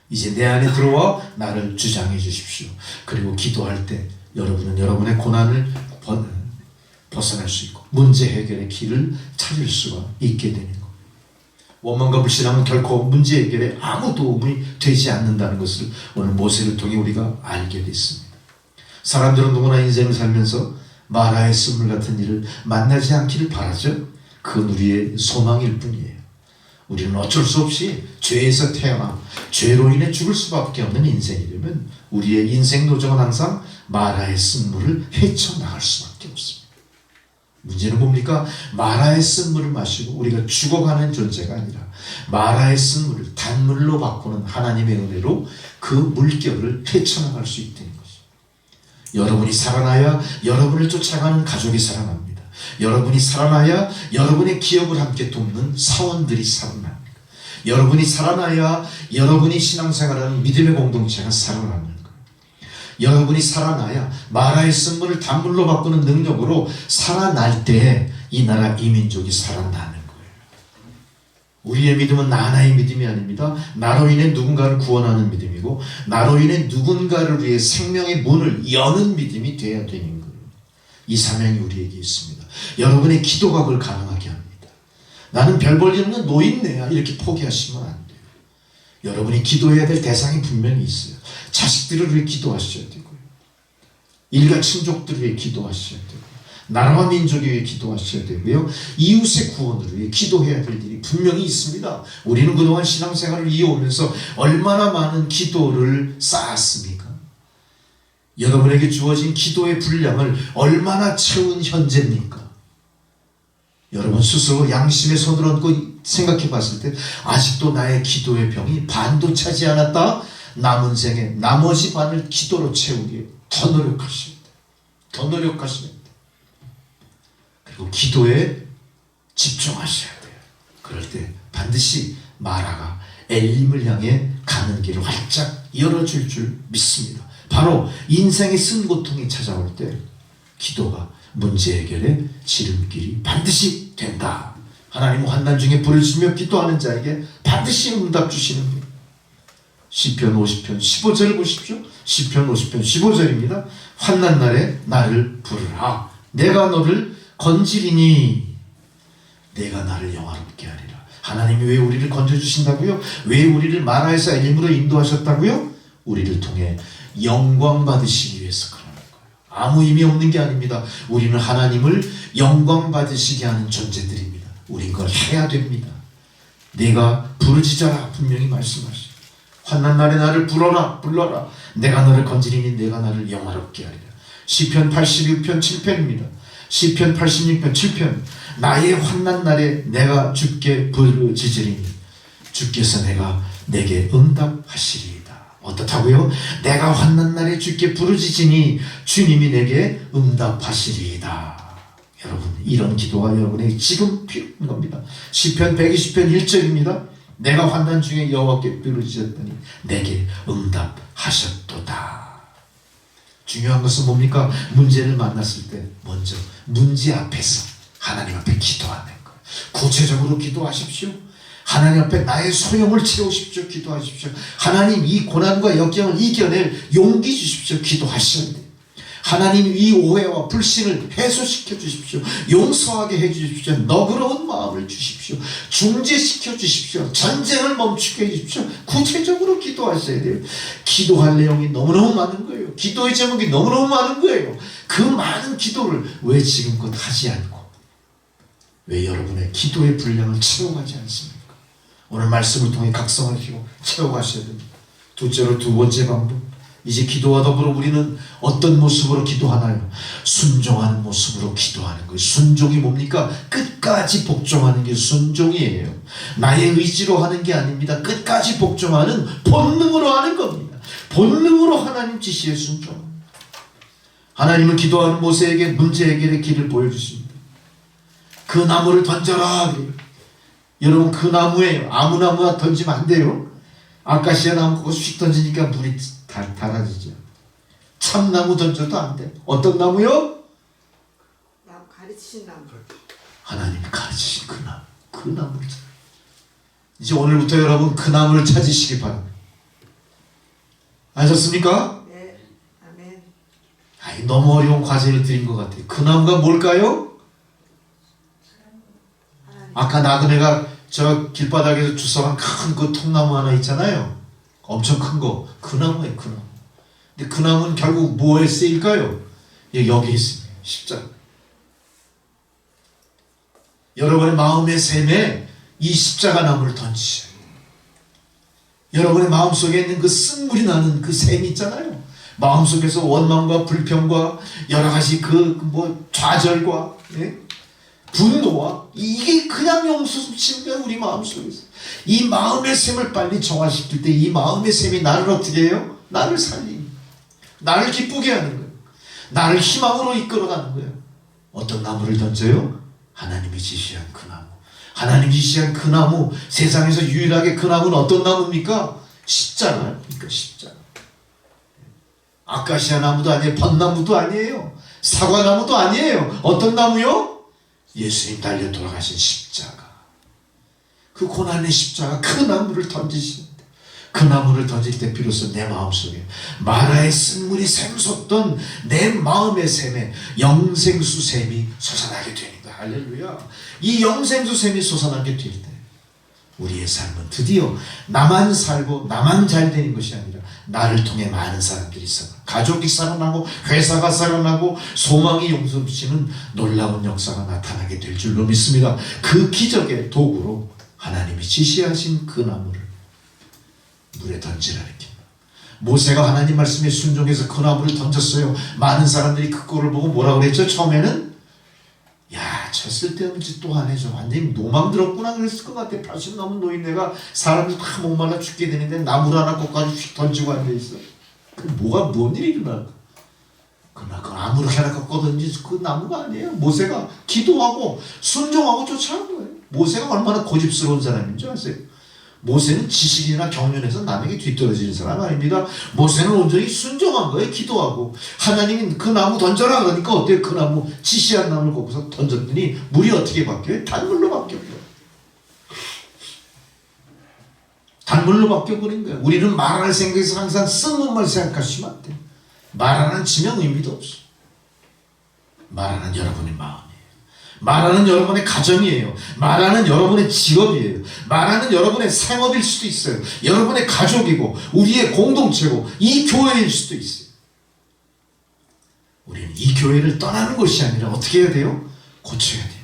이제 내 안에 들어와 나를 주장해 주십시오. 그리고 기도할 때 여러분은 여러분의 고난을 벗어날 수 있고 문제 해결의 길을 찾을 수가 있게 되는 겁니다. 원망과 불신함은 결코 문제 해결에 아무 도움이 되지 않는다는 것을 오늘 모세를 통해 우리가 알게 됐습니다. 사람들은 누구나 인생을 살면서 마라의 쓴물 같은 일을 만나지 않기를 바라죠. 그건 우리의 소망일 뿐이에요. 우리는 어쩔 수 없이 죄에서 태어나 죄로 인해 죽을 수밖에 없는 인생이 되면 우리의 인생 노정은 항상 마라의 쓴물을 헤쳐나갈 수밖에 없습니다. 문제는 뭡니까? 마라의 쓴물을 마시고 우리가 죽어가는 존재가 아니라 마라의 쓴물을 단물로 바꾸는 하나님의 은혜로 그 물결을 헤쳐나갈 수 있다는 것이죠. 여러분이 살아나야 여러분을 쫓아가는 가족이 살아납니다. 여러분이 살아나야 여러분의 기업을 함께 돕는 사원들이 살아납니다. 여러분이 살아나야 여러분이 신앙생활하는 믿음의 공동체가 살아나는 거예요. 여러분이 살아나야 마라의 쓴물을 단물로 바꾸는 능력으로 살아날 때 이 나라 이 민족이 살아나는 거예요. 우리의 믿음은 나 하나의 믿음이 아닙니다. 나로 인해 누군가를 구원하는 믿음이고 나로 인해 누군가를 위해 생명의 문을 여는 믿음이 되어야 되는 거예요. 이 사명이 우리에게 있습니다. 여러분의 기도가 그걸 가능하게 합니다. 나는 별 볼 일 없는 노인네야 이렇게 포기하시면 안 돼요. 여러분이 기도해야 될 대상이 분명히 있어요. 자식들을 위해 기도하셔야 되고요. 일가 친족들을 위해 기도하셔야 되고요. 나라와 민족을 위해 기도하셔야 되고요. 이웃의 구원을 위해 기도해야 될 일이 분명히 있습니다. 우리는 그동안 신앙생활을 이어오면서 얼마나 많은 기도를 쌓았습니까? 여러분에게 주어진 기도의 분량을 얼마나 채운 현재입니까? 여러분 스스로 양심의 손을 얹고 생각해 봤을 때 아직도 나의 기도의 병이 반도 차지 않았다? 남은 생에 나머지 반을 기도로 채우기에 더 노력하셔야 돼요. 더 노력하셔야 돼요. 그리고 기도에 집중하셔야 돼요. 그럴 때 반드시 마라가 엘림을 향해 가는 길을 활짝 열어줄 줄 믿습니다. 바로 인생의 쓴 고통이 찾아올 때 기도가 문제 해결의 지름길이 반드시 된다. 하나님은 환난 중에 부르시며 기도하는 자에게 반드시 응답 주시는 길. 시편 50편 15절을 보십시오. 시편 50편 15절입니다. 환난 날에 나를 부르라. 내가 너를 건지리니 내가 나를 영화롭게 하리라. 하나님이 왜 우리를 건져주신다고요? 왜 우리를 마라에서 엘림으로 인도하셨다고요? 우리를 통해 영광 받으시기 위해서 그러는 거예요. 아무 의미 없는 게 아닙니다. 우리는 하나님을 영광 받으시게 하는 존재들입니다. 우린 그걸 해야 됩니다. 내가 부르짖어라 분명히 말씀하시죠. 환난 날에 나를 불러라. 내가 너를 건지리니 내가 나를 영화롭게 하리라. 시편 86편 7편입니다. 시편 86편 7편. 나의 환난 날에 내가 주께 부르짖으리니 주께서 내게 응답하시리이다. 어떻다고요? 내가 환난 날에 주께 부르짖으니 주님이 내게 응답하시리이다. 여러분, 이런 기도가 여러분에게 지금 필요한 겁니다. 시편 120편 1절입니다. 내가 환난 중에 여호와께 부르짖었더니 내게 응답하셨도다. 중요한 것은 뭡니까? 문제를 만났을 때 먼저 문제 앞에서 하나님 앞에 기도하는 거예요. 구체적으로 기도하십시오. 하나님 앞에 나의 소용을 채우십시오. 기도하십시오. 하나님 이 고난과 역경을 이겨낼 용기 주십시오. 기도하셔야 돼요. 하나님 이 오해와 불신을 해소시켜 주십시오. 용서하게 해 주십시오. 너그러운 마음을 주십시오. 중재시켜 주십시오. 전쟁을 멈추게 해 주십시오. 구체적으로 기도하셔야 돼요. 기도할 내용이 너무너무 많은 거예요. 기도의 제목이 너무너무 많은 거예요. 그 많은 기도를 왜 지금껏 하지 않고 왜 여러분의 기도의 분량을 채워가지 않습니까? 오늘 말씀을 통해 각성하시고 채워가셔야 됩니다. 둘째로 두 번째 방법. 이제 기도와 더불어 우리는 어떤 모습으로 기도하나요? 순종하는 모습으로 기도하는 거예요. 순종이 뭡니까? 끝까지 복종하는 게 순종이에요. 나의 의지로 하는 게 아닙니다. 끝까지 복종하는 본능으로 하는 겁니다. 본능으로 하나님 지시에 순종. 하나님은 기도하는 모세에게 문제 해결의 길을 보여주십니다. 그 나무를 던져라. 여러분, 그 나무에 아무 나무나 던지면 안 돼요. 아카시아 나무 그거 휙 던지니까 물이 닳아지죠. 참나무 던져도 안 돼. 어떤 나무요? 나 가르치신 나무. 하나님이 가르치신 그 나무. 그 나무를 찾아. 이제 오늘부터 여러분 그 나무를 찾으시기 바랍니다. 아셨습니까? 네. 아멘. 아이, 너무 어려운 과제를 드린 것 같아요. 그 나무가 뭘까요? 아까 나그네가 저 길바닥에서 주워간 큰 그 통나무 하나 있잖아요. 엄청 큰 거. 그 나무예요. 그 나무. 근데 그 나무는 결국 뭐에 쓰일까요? 여기 있습니다. 십자가. 여러분의 마음의 샘에 이 십자가 나무를 던지셔요. 여러분의 마음속에 있는 그 쓴물이 나는 그 샘이 있잖아요. 마음속에서 원망과 불평과 여러 가지 좌절과 분노와 이게 그냥 용수치는 거야. 우리 마음속에서 이 마음의 샘을 빨리 정화시킬 때 이 마음의 샘이 나를 어떻게 해요? 나를 살리니, 나를 기쁘게 하는 거예요. 나를 희망으로 이끌어가는 거예요. 어떤 나무를 던져요? 하나님이 지시한 그 나무. 하나님이 지시한 그 나무. 세상에서 유일하게 그 나무는 어떤 나무입니까? 십자가입니까? 그러니까 십자가. 아카시아 나무도 아니에요. 벚나무도 아니에요. 사과나무도 아니에요. 어떤 나무요? 예수님 달려 돌아가신 십자가. 그 고난의 십자가, 그 나무를 던지시는데 그 나무를 던질 때 비로소 내 마음속에 마라의 쓴물이 샘솟던 내 마음의 샘에 영생수 샘이 솟아나게 되는 거야. 할렐루야. 이 영생수 샘이 솟아나게 될 때 우리의 삶은 드디어 나만 살고 나만 잘 되는 것이 아니라 나를 통해 많은 사람들이 살아나고 가족이 살아나고 회사가 살아나고 소망이 용서치는 놀라운 역사가 나타나게 될 줄로 믿습니다. 그 기적의 도구로 하나님이 지시하신 그 나무를 물에 던지라 이렇게. 모세가 하나님 말씀에 순종해서 그 나무를 던졌어요. 많은 사람들이 그 꼴을 보고 뭐라고 그랬죠? 처음에는 야, 저 쓸데없는 짓 또 안 해줘. 완전히 노망 들었구나 그랬을 것 같아. 80 넘은 노인네가 사람들 다 목말라 죽게 되는데 나물 하나 꺾어가지고 휙 던지고 앉아있어. 뭔 일이 일어날까? 그러나 그 아무렇게나 꺾어던진 그 나무가 아니에요. 모세가 기도하고 순종하고 쫓아간 거예요. 모세가 얼마나 고집스러운 사람인 줄 아세요? 모세는 지식이나 경륜에서 남에게 뒤떨어지는 사람 아닙니다. 모세는 온전히 순종한 거예요. 기도하고. 하나님이 그 나무 던져라 그러니까 어때요? 그 나무 지시한 나무를 꺾어서 던졌더니 물이 어떻게 바뀌어요? 단물로 바뀌어요. 단물로 바뀌어버린 거예요. 우리는 말할 생각에서 항상 쓴것만 생각하시면 안 돼요. 말하는 지명 의미도 없어. 말하는 여러분의 마음이에요. 말하는 여러분의 가정이에요. 말하는 여러분의 직업이에요. 말하는 여러분의 생업일 수도 있어요. 여러분의 가족이고 우리의 공동체고 이 교회일 수도 있어요. 우리는 이 교회를 떠나는 것이 아니라 어떻게 해야 돼요? 고쳐야 돼요.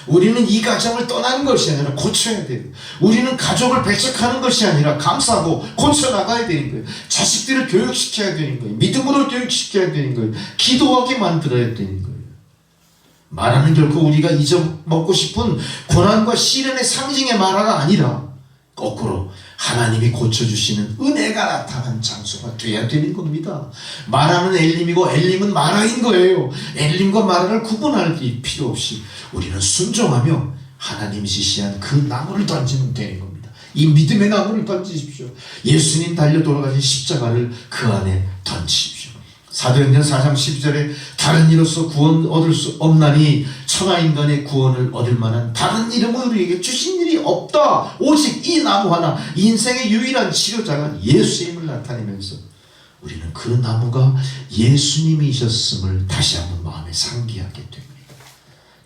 우리는 이 가정을 떠나는 것이 아니라 고쳐야 돼요. 우리는 가족을 배척하는 것이 아니라 감싸고 고쳐나가야 되는 거예요. 자식들을 교육시켜야 되는 거예요. 믿음으로 교육시켜야 되는 거예요. 기도하게 만들어야 되는 거예요. 말하는 결코 우리가 잊어먹고 싶은 고난과 시련의 상징의 말하가 아니라 거꾸로 하나님이 고쳐주시는 은혜가 나타난 장소가 돼야 되는 겁니다. 말하는 엘림이고 엘림은 마라인 거예요. 엘림과 마라를 구분할 필요 없이 우리는 순종하며 하나님이 지시한 그 나무를 던지면 되는 겁니다. 이 믿음의 나무를 던지십시오. 예수님 달려 돌아가신 십자가를 그 안에 던지십시오. 사도행전 4장 12절에 다른 이로서 구원 얻을 수 없나니 천하인간의 구원을 얻을 만한 다른 이름을 우리에게 주신 일이 없다. 오직 이 나무 하나, 인생의 유일한 치료자가 예수님을 나타내면서 우리는 그 나무가 예수님이셨음을 다시 한번 마음에 상기하게 됩니다.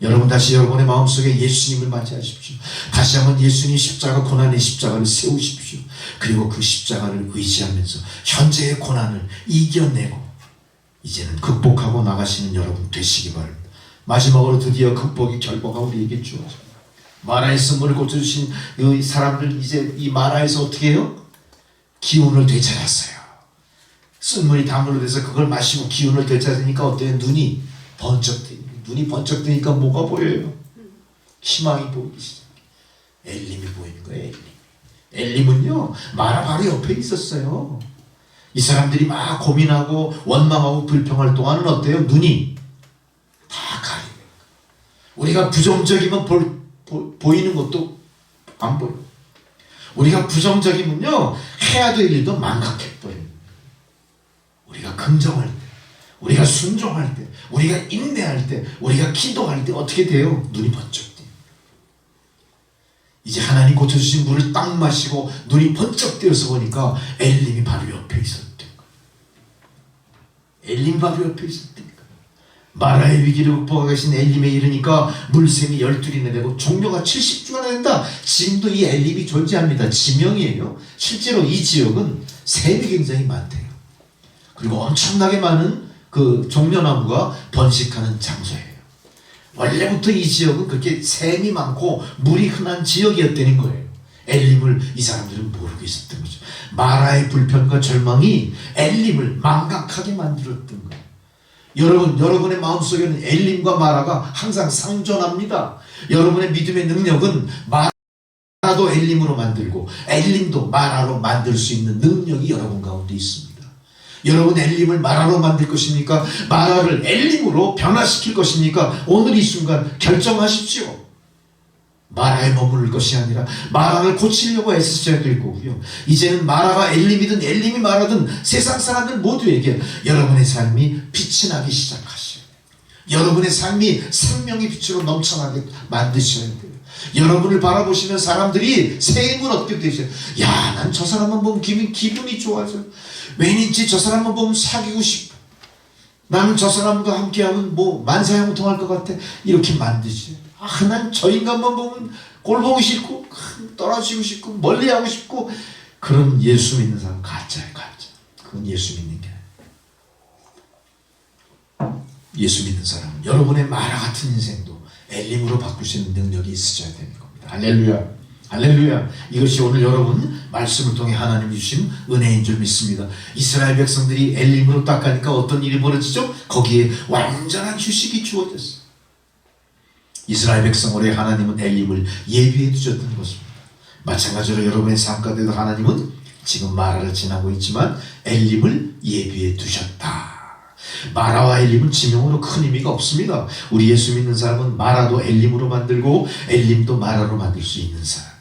여러분 다시 여러분의 마음속에 예수님을 맞이하십시오. 다시 한번 예수님 십자가, 고난의 십자가를 세우십시오. 그리고 그 십자가를 의지하면서 현재의 고난을 이겨내고 이제는 극복하고 나가시는 여러분 되시기 바랍니다. 마지막으로 드디어 극복의 결과가 우리에게 주어집니다. 마라의 쓴물을 고쳐주신 이 사람들 이제 이 마라에서 어떻게 해요? 기운을 되찾았어요. 쓴물이 단물로 돼서 그걸 마시고 기운을 되찾으니까 어때요? 눈이 번쩍 뜨니까. 눈이 번쩍 뜨니까 뭐가 보여요? 희망이 보이기 시작해요. 엘림이 보이는 거예요. 엘림은요 마라 바로 옆에 있었어요. 이 사람들이 막 고민하고 원망하고 불평할 동안은 어때요? 눈이 다 가리는 거예요. 우리가 부정적이면 보이는 것도 안 보여요. 우리가 부정적이면요 해야 될 일도 망각해버려요. 우리가 긍정할 때, 우리가 순종할 때, 우리가 인내할 때, 우리가 기도할 때 어떻게 돼요? 눈이 번쩍 돼요. 이제 하나님 고쳐주신 물을 딱 마시고 눈이 번쩍 뜨여서 보니까 엘림이 바로 옆에 있었던 거예요. 엘림 바로 옆에 있었던 거예요. 마라의 위기를 극복하고 계신 엘림에 이르니까 물샘이 12이나 되고 종려가 70주가 된다. 지금도 이 엘림이 존재합니다. 지명이에요. 실제로 이 지역은 샘이 굉장히 많대요. 그리고 엄청나게 많은 그 종려나무가 번식하는 장소예요. 원래부터 이 지역은 그렇게 샘이 많고 물이 흔한 지역이었다는 거예요. 엘림을 이 사람들은 모르고 있었던 거죠. 마라의 불편과 절망이 엘림을 망각하게 만들었던 거예요. 여러분의 마음속에는 엘림과 마라가 항상 상존합니다. 여러분의 믿음의 능력은 마라도 엘림으로 만들고 엘림도 마라로 만들 수 있는 능력이 여러분 가운데 있습니다. 여러분 엘림을 마라로 만들 것입니까? 마라를 엘림으로 변화시킬 것입니까? 오늘 이 순간 결정하십시오. 마라에 머무를 것이 아니라 마라를 고치려고 애쓰셔야 될 거고요. 이제는 마라가 엘림이든 엘림이 마라든 세상 사람들 모두에게 여러분의 삶이 빛이 나기 시작하셔야 돼요. 여러분의 삶이 생명의 빛으로 넘쳐나게 만드셔야 돼요. 여러분을 바라보시면 사람들이 새 힘을 얻게 되셔요. 야, 난 저 사람만 보면 기분이 좋아져. 왠지 저 사람만 보면 사귀고 싶어. 나는 저 사람과 함께하면 뭐 만사형통할 것 같아. 이렇게 만드셔요. 아, 난 저 인간만 보면 꼴 보기 싫고 떨어지고 싶고 멀리하고 싶고. 그런 예수 믿는 사람 가짜예요. 가짜. 그건 예수 믿는 게 아니에요. 예수 믿는 사람은 여러분의 마라 같은 인생도 엘림으로 바꾸시는 능력이 있으셔야 되는 겁니다. 할렐루야. 할렐루야. 이것이 오늘 여러분 말씀을 통해 하나님이 주신 은혜인 줄 믿습니다. 이스라엘 백성들이 엘림으로 딱 가니까 어떤 일이 벌어지죠? 거기에 완전한 휴식이 주어졌어요. 이스라엘 백성으로의 하나님은 엘림을 예비해 두셨다는 것입니다. 마찬가지로 여러분의 삶 가운데도 하나님은 지금 마라를 지나고 있지만 엘림을 예비해 두셨다. 마라와 엘림은 지명으로 큰 의미가 없습니다. 우리 예수 믿는 사람은 마라도 엘림으로 만들고 엘림도 마라로 만들 수 있는 사람이에요.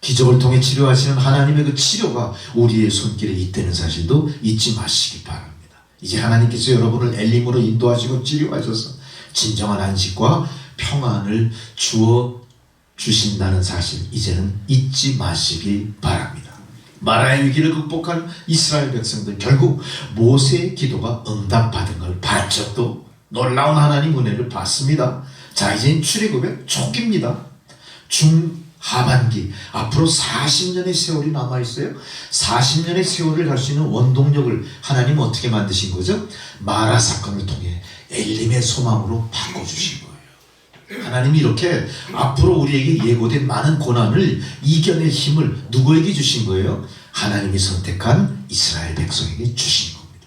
기적을 통해 치료하시는 하나님의 그 치료가 우리의 손길에 있다는 사실도 잊지 마시기 바랍니다. 이제 하나님께서 여러분을 엘림으로 인도하시고 치료하셔서 진정한 안식과 평안을 주어 주신다는 사실 이제는 잊지 마시기 바랍니다. 마라의 위기를 극복한 이스라엘 백성들, 결국 모세의 기도가 응답받은 걸 봤죠. 또 놀라운 하나님 은혜를 봤습니다. 자, 이제는 출애굽의 초기입니다. 중하반기, 앞으로 40년의 세월이 남아있어요. 40년의 세월을 갈 수 있는 원동력을 하나님은 어떻게 만드신 거죠? 마라 사건을 통해 엘림의 소망으로 바꿔주신 거예요. 하나님이 이렇게 앞으로 우리에게 예고된 많은 고난을 이겨낼 힘을 누구에게 주신 거예요? 하나님이 선택한 이스라엘 백성에게 주신 겁니다.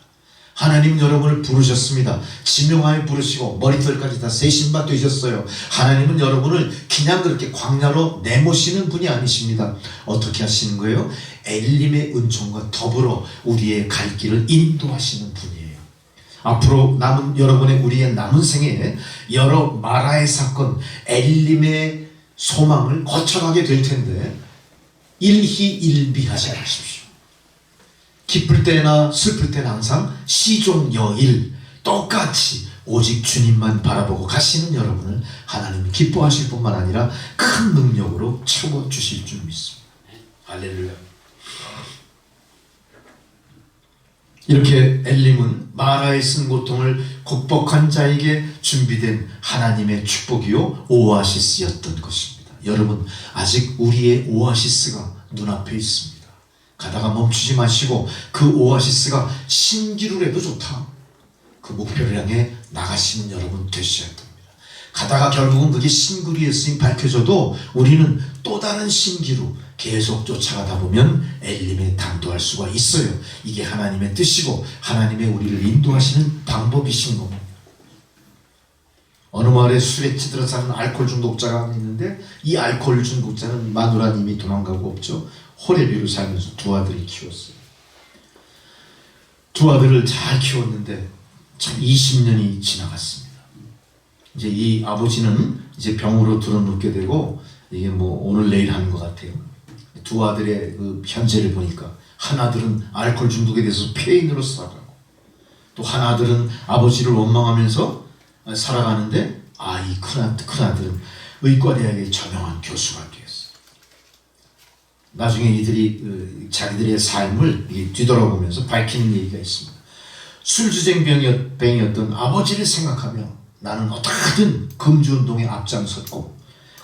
하나님 여러분을 부르셨습니다. 지명하여 부르시고 머리털까지 다 세신 바 되셨어요. 하나님은 여러분을 그냥 그렇게 광야로 내모시는 분이 아니십니다. 어떻게 하시는 거예요? 엘림의 은총과 더불어 우리의 갈 길을 인도하시는 분이에요. 앞으로 남은 여러분의 우리의 남은 생에 여러 마라의 사건, 엘림의 소망을 거쳐가게 될 텐데 일희일비하지 마십시오. 기쁠 때나 슬플 때는 항상 시종여일 똑같이 오직 주님만 바라보고 가시는 여러분을 하나님이 기뻐하실 뿐만 아니라 큰 능력으로 채워주실 줄 믿습니다. 할렐루야. 이렇게 엘림은 마라의 쓴 고통을 극복한 자에게 준비된 하나님의 축복이요 오아시스였던 것입니다. 여러분, 아직 우리의 오아시스가 눈앞에 있습니다. 가다가 멈추지 마시고 그 오아시스가 신기루라도 좋다, 그 목표를 향해 나가시는 여러분 되셔야 됩니다. 가다가 결국은 그게 신기루였으니 밝혀져도 우리는 또 다른 신기루 계속 쫓아가다 보면 엘림에 당도할 수가 있어요. 이게 하나님의 뜻이고 하나님의 우리를 인도하시는 방법이신 겁니다. 어느 마을에 술에 찌들어 사는 알코올 중독자가 있는데 이 알코올 중독자는 마누라님이 도망가고 없죠. 호레비로 살면서 두 아들을 키웠어요. 두 아들을 잘 키웠는데 참 20년이 지나갔습니다. 이제 이 아버지는 이제 병으로 들어눕게 되고 이게 뭐 오늘 내일 하는 것 같아요. 두 아들의 그 현재를 보니까 한 아들은 알코올 중독에 대해서 폐인으로 살아가고 또 한 아들은 아버지를 원망하면서 살아가는데 이 큰 아들은 의과대학의 저명한 교수가 되었어요. 나중에 이들이 자기들의 삶을 뒤돌아보면서 밝히는 얘기가 있습니다. 술주정뱅이였던 아버지를 생각하며 나는 어떻게든 금주운동에 앞장섰고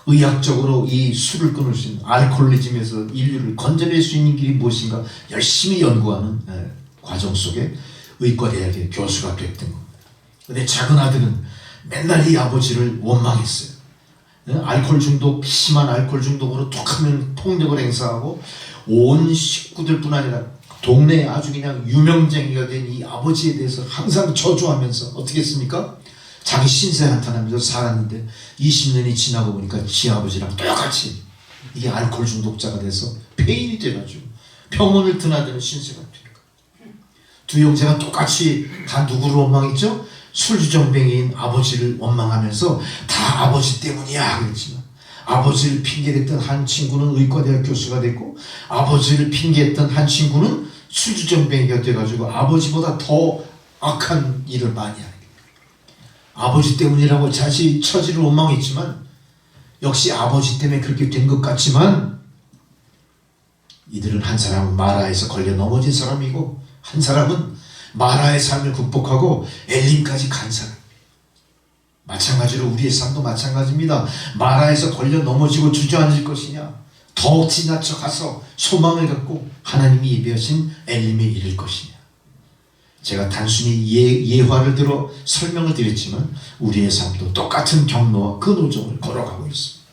의학적으로 이 술을 끊을 수 있는 알코올리즘에서 인류를 건져낼 수 있는 길이 무엇인가 열심히 연구하는 과정 속에 의과대학의 교수가 됐던 겁니다. 근데 작은 아들은 맨날 이 아버지를 원망했어요. 알코올 중독, 심한 알코올 중독으로 툭하면 폭력을 행사하고 온 식구들뿐 아니라 동네에 아주 그냥 유명쟁이가 된 이 아버지에 대해서 항상 저주하면서 어떻게 했습니까? 자기 신세 나타나면서 살았는데 20년이 지나고 보니까 지 아버지랑 똑같이 이게 알코올 중독자가 돼서 폐인이 돼가지고 병원을 드나드는 신세가 돼요. 두 형제가 똑같이 다 누구를 원망했죠? 술주정뱅이인 아버지를 원망하면서 다 아버지 때문이야 그랬지만 아버지를 핑계댔던 한 친구는 의과대학 교수가 됐고 아버지를 핑계했던 한 친구는 술주정뱅이가 돼가지고 아버지보다 더 악한 일을 많이 하는 거예요. 아버지 때문이라고 자식 처지를 원망했지만 역시 아버지 때문에 그렇게 된 것 같지만 이들은 한 사람은 마라에서 걸려 넘어진 사람이고 한 사람은 마라의 삶을 극복하고 엘림까지 간 사람. 마찬가지로 우리의 삶도 마찬가지입니다. 마라에서 걸려 넘어지고 주저앉을 것이냐 더 지나쳐 가서 소망을 갖고 하나님이 예비하신 엘림에 이를 것이냐. 제가 단순히 예화를 들어 설명을 드렸지만 우리의 삶도 똑같은 경로와 그 노정을 걸어가고 있습니다.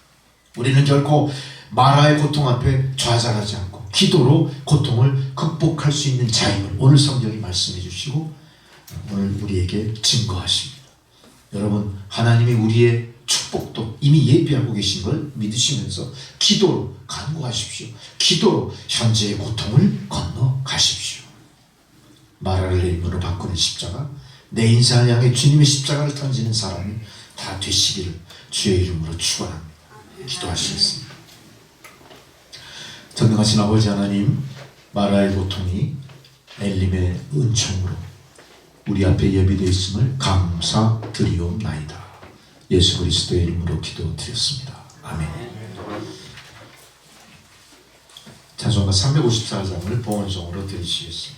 우리는 결코 마라의 고통 앞에 좌절하지 않고 기도로 고통을 극복할 수 있는 자임을 오늘 성경이 말씀해 주시고 오늘 우리에게 증거하십니다. 여러분, 하나님이 우리의 축복도 이미 예비하고 계신 걸 믿으시면서 기도로 간구하십시오. 기도로 현재의 고통을 건너가십시오. 마라를 내림으로 바꾸는 십자가, 내 인생을 향해 주님의 십자가를 던지는 사람이 다 되시기를 주의 이름으로 축원합니다. 기도하시겠습니다. 전능하신 아버지 하나님, 마라의 고통이 엘림의 은총으로 우리 앞에 예비되어 있음을 감사드리옵나이다. 예수 그리스도의 이름으로 기도드렸습니다. 아멘. 찬송가 354장을 봉헌송으로 드리시겠습니다.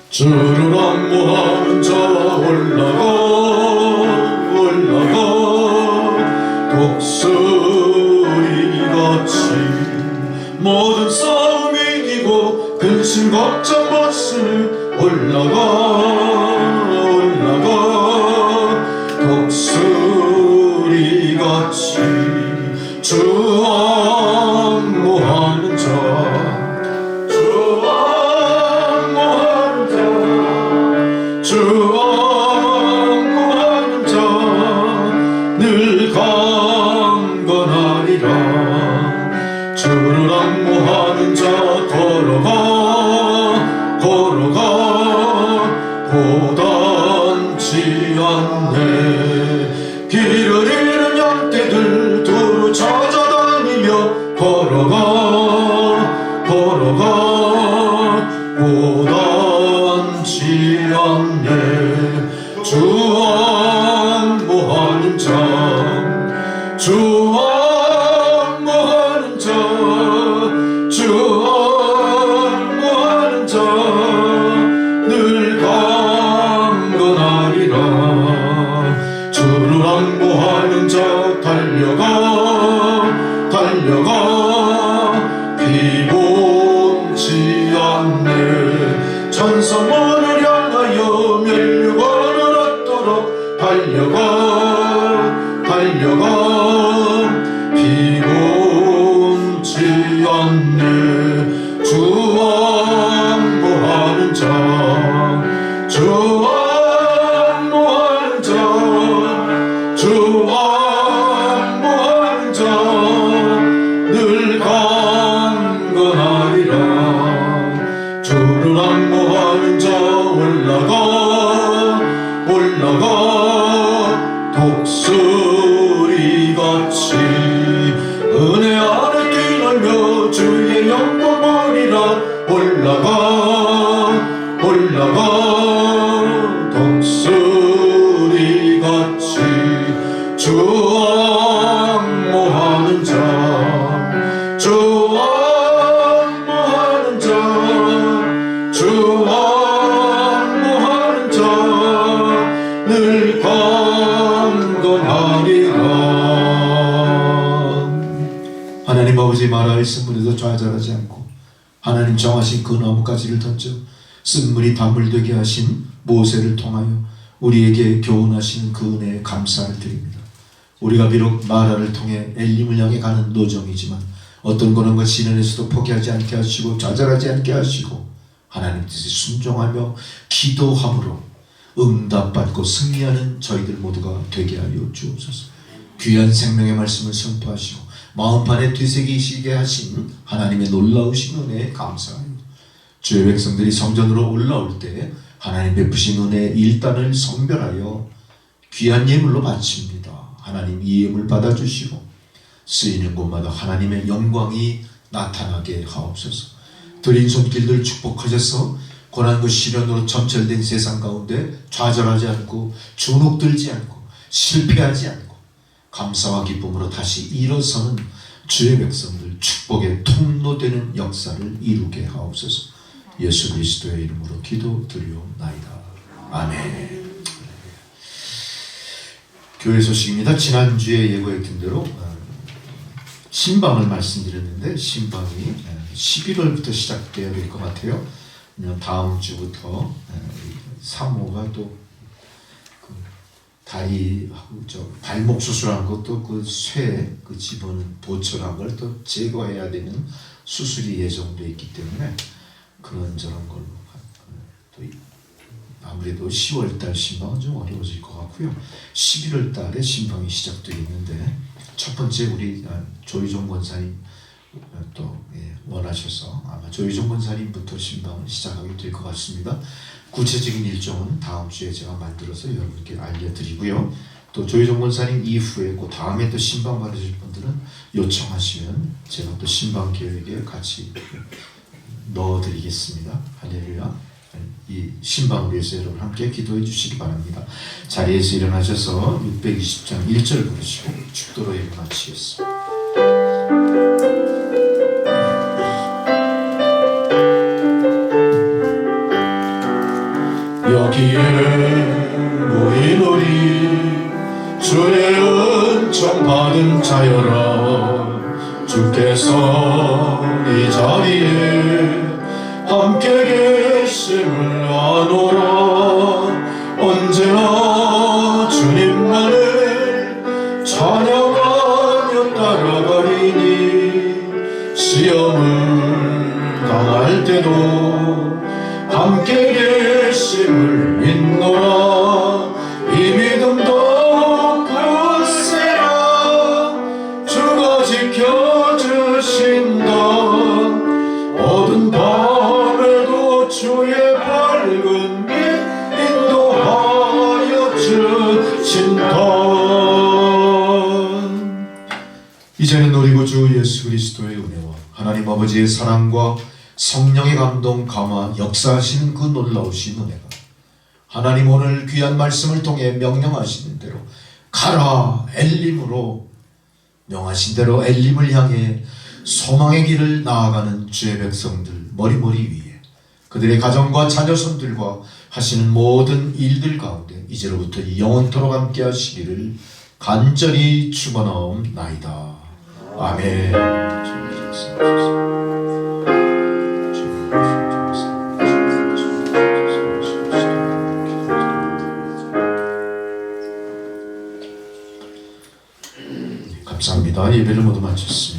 주를 악무하는 자와 올라가 독수리같이 모든 싸움 이기고 근심 걱정 벗으니 올라가 독수리같이 주 악무하는 자 주 악무하는 자 늘 강건하리라. 주를 악무하는 자 걸어가 고단치 않네. 길을 잃은 양떼들 두루 찾아다니며 걸어가 고단치 않네. 주 악무하는 자, 주 악무하는 자, 주 악무하는 자 늘 강건하리라. 주를 악무하는 자 달려가 피곤치 않네. 천성문을 향하여 멸류관을 얻도록 달려가 피곤치 않네. 주 악무하는 자, 주 악무하는 자, 주 악무하는 자 늘 강건하리라. 주를 악무하는 자 올라가 독수리같이 은혜 아래 뛰놀며 주의 영광 보리라. 올라가 독수리같이 주 악무하는 자, 주 악무하는 자, 주 악무하는 자 늘 강건하리라. 하나님 아버지, 마라의 쓴물에도 좌절하지 않고 하나님 정하신 그 나뭇가지를 던져 쓴물이 단물 되게 하신 모세를 통하여 우리에게 교훈하시는 그 은혜에 감사를 드립니다. 우리가 비록 마라를 통해 엘림을 향해 가는 노정이지만 어떤 고난과 시련에서도 포기하지 않게 하시고 좌절하지 않게 하시고 하나님 뜻에 순종하며 기도함으로 응답받고 승리하는 저희들 모두가 되게 하여 주옵소서. 귀한 생명의 말씀을 선포하시고 마음판에 되새기시게 하신 하나님의 놀라우신 은혜에 감사합니다. 주의 백성들이 성전으로 올라올 때 하나님 베푸신 은혜의 일단을 성별하여 귀한 예물로 바칩니다. 하나님 이 예물 받아주시고 쓰이는 곳마다 하나님의 영광이 나타나게 하옵소서. 드린 손길들 축복하셔서 고난과 시련으로 점철된 세상 가운데 좌절하지 않고 주눅들지 않고 실패하지 않고 감사와 기쁨으로 다시 일어서는 주의 백성들 축복의 통로되는 역사를 이루게 하옵소서. 예수 그리스도의 이름으로 기도드리옵나이다. 아멘. 교회 소식입니다. 지난주에 예고했던 대로 신방을 말씀드렸는데 신방이 11월부터 시작돼야 될 것 같아요. 다음 주부터 사모가 또 다리하고 저 발목 수술한 것도 그 쇠 그 집어는 보철한 걸 또 제거해야 되는 수술이 예정돼 있기 때문에 그런저런 걸로 또 아무래도 10월달 신방은 좀 어려워질 것 같고요. 11월달에 신방이 시작되어 있는데 첫 번째 우리 조희종 권사님 또 원하셔서 아마 조희종 권사님부터 신방을 시작하게 될 것 같습니다. 구체적인 일정은 다음 주에 제가 만들어서 여러분께 알려드리고요. 또 조희종 권사님 이후에 그 다음에 또 신방 받으실 분들은 요청하시면 제가 또 신방 계획에 같이 넣어드리겠습니다. 할렐루야. 이 신방을 위해서 여러분 함께 기도해 주시기 바랍니다. 자리에서 일어나셔서 620장 1절 부르시고 축도로 예배 마치겠습니다. 여기에 모이노니 주의 은총 받은 자여라. 주께서 이 자리에 함께 계심을 아노라. 언제나 주님만을 찬양하며 따라가리니 시험을 당할 때도 함께 계심을 믿노라. 이 믿음도 굳세라. 주가 지켜주신다. 어두운 밤에도 주의 밝은 빛 인도하여 주신다. 이제는 우리 구주 예수 그리스도의 은혜와 하나님 아버지의 사랑과 성령의 감동 감화 역사하시는 그 놀라우신 은혜가 하나님 오늘 귀한 말씀을 통해 명령하시는 대로 가라 엘림으로 명하신 대로 엘림을 향해 소망의 길을 나아가는 주의 백성들 머리머리 위에 그들의 가정과 자녀손들과 하시는 모든 일들 가운데 이제로부터 영원토록 함께 하시기를 간절히 축원하옵나이다. 아멘. 감사합니다. 예배를 모두 마쳤습니다.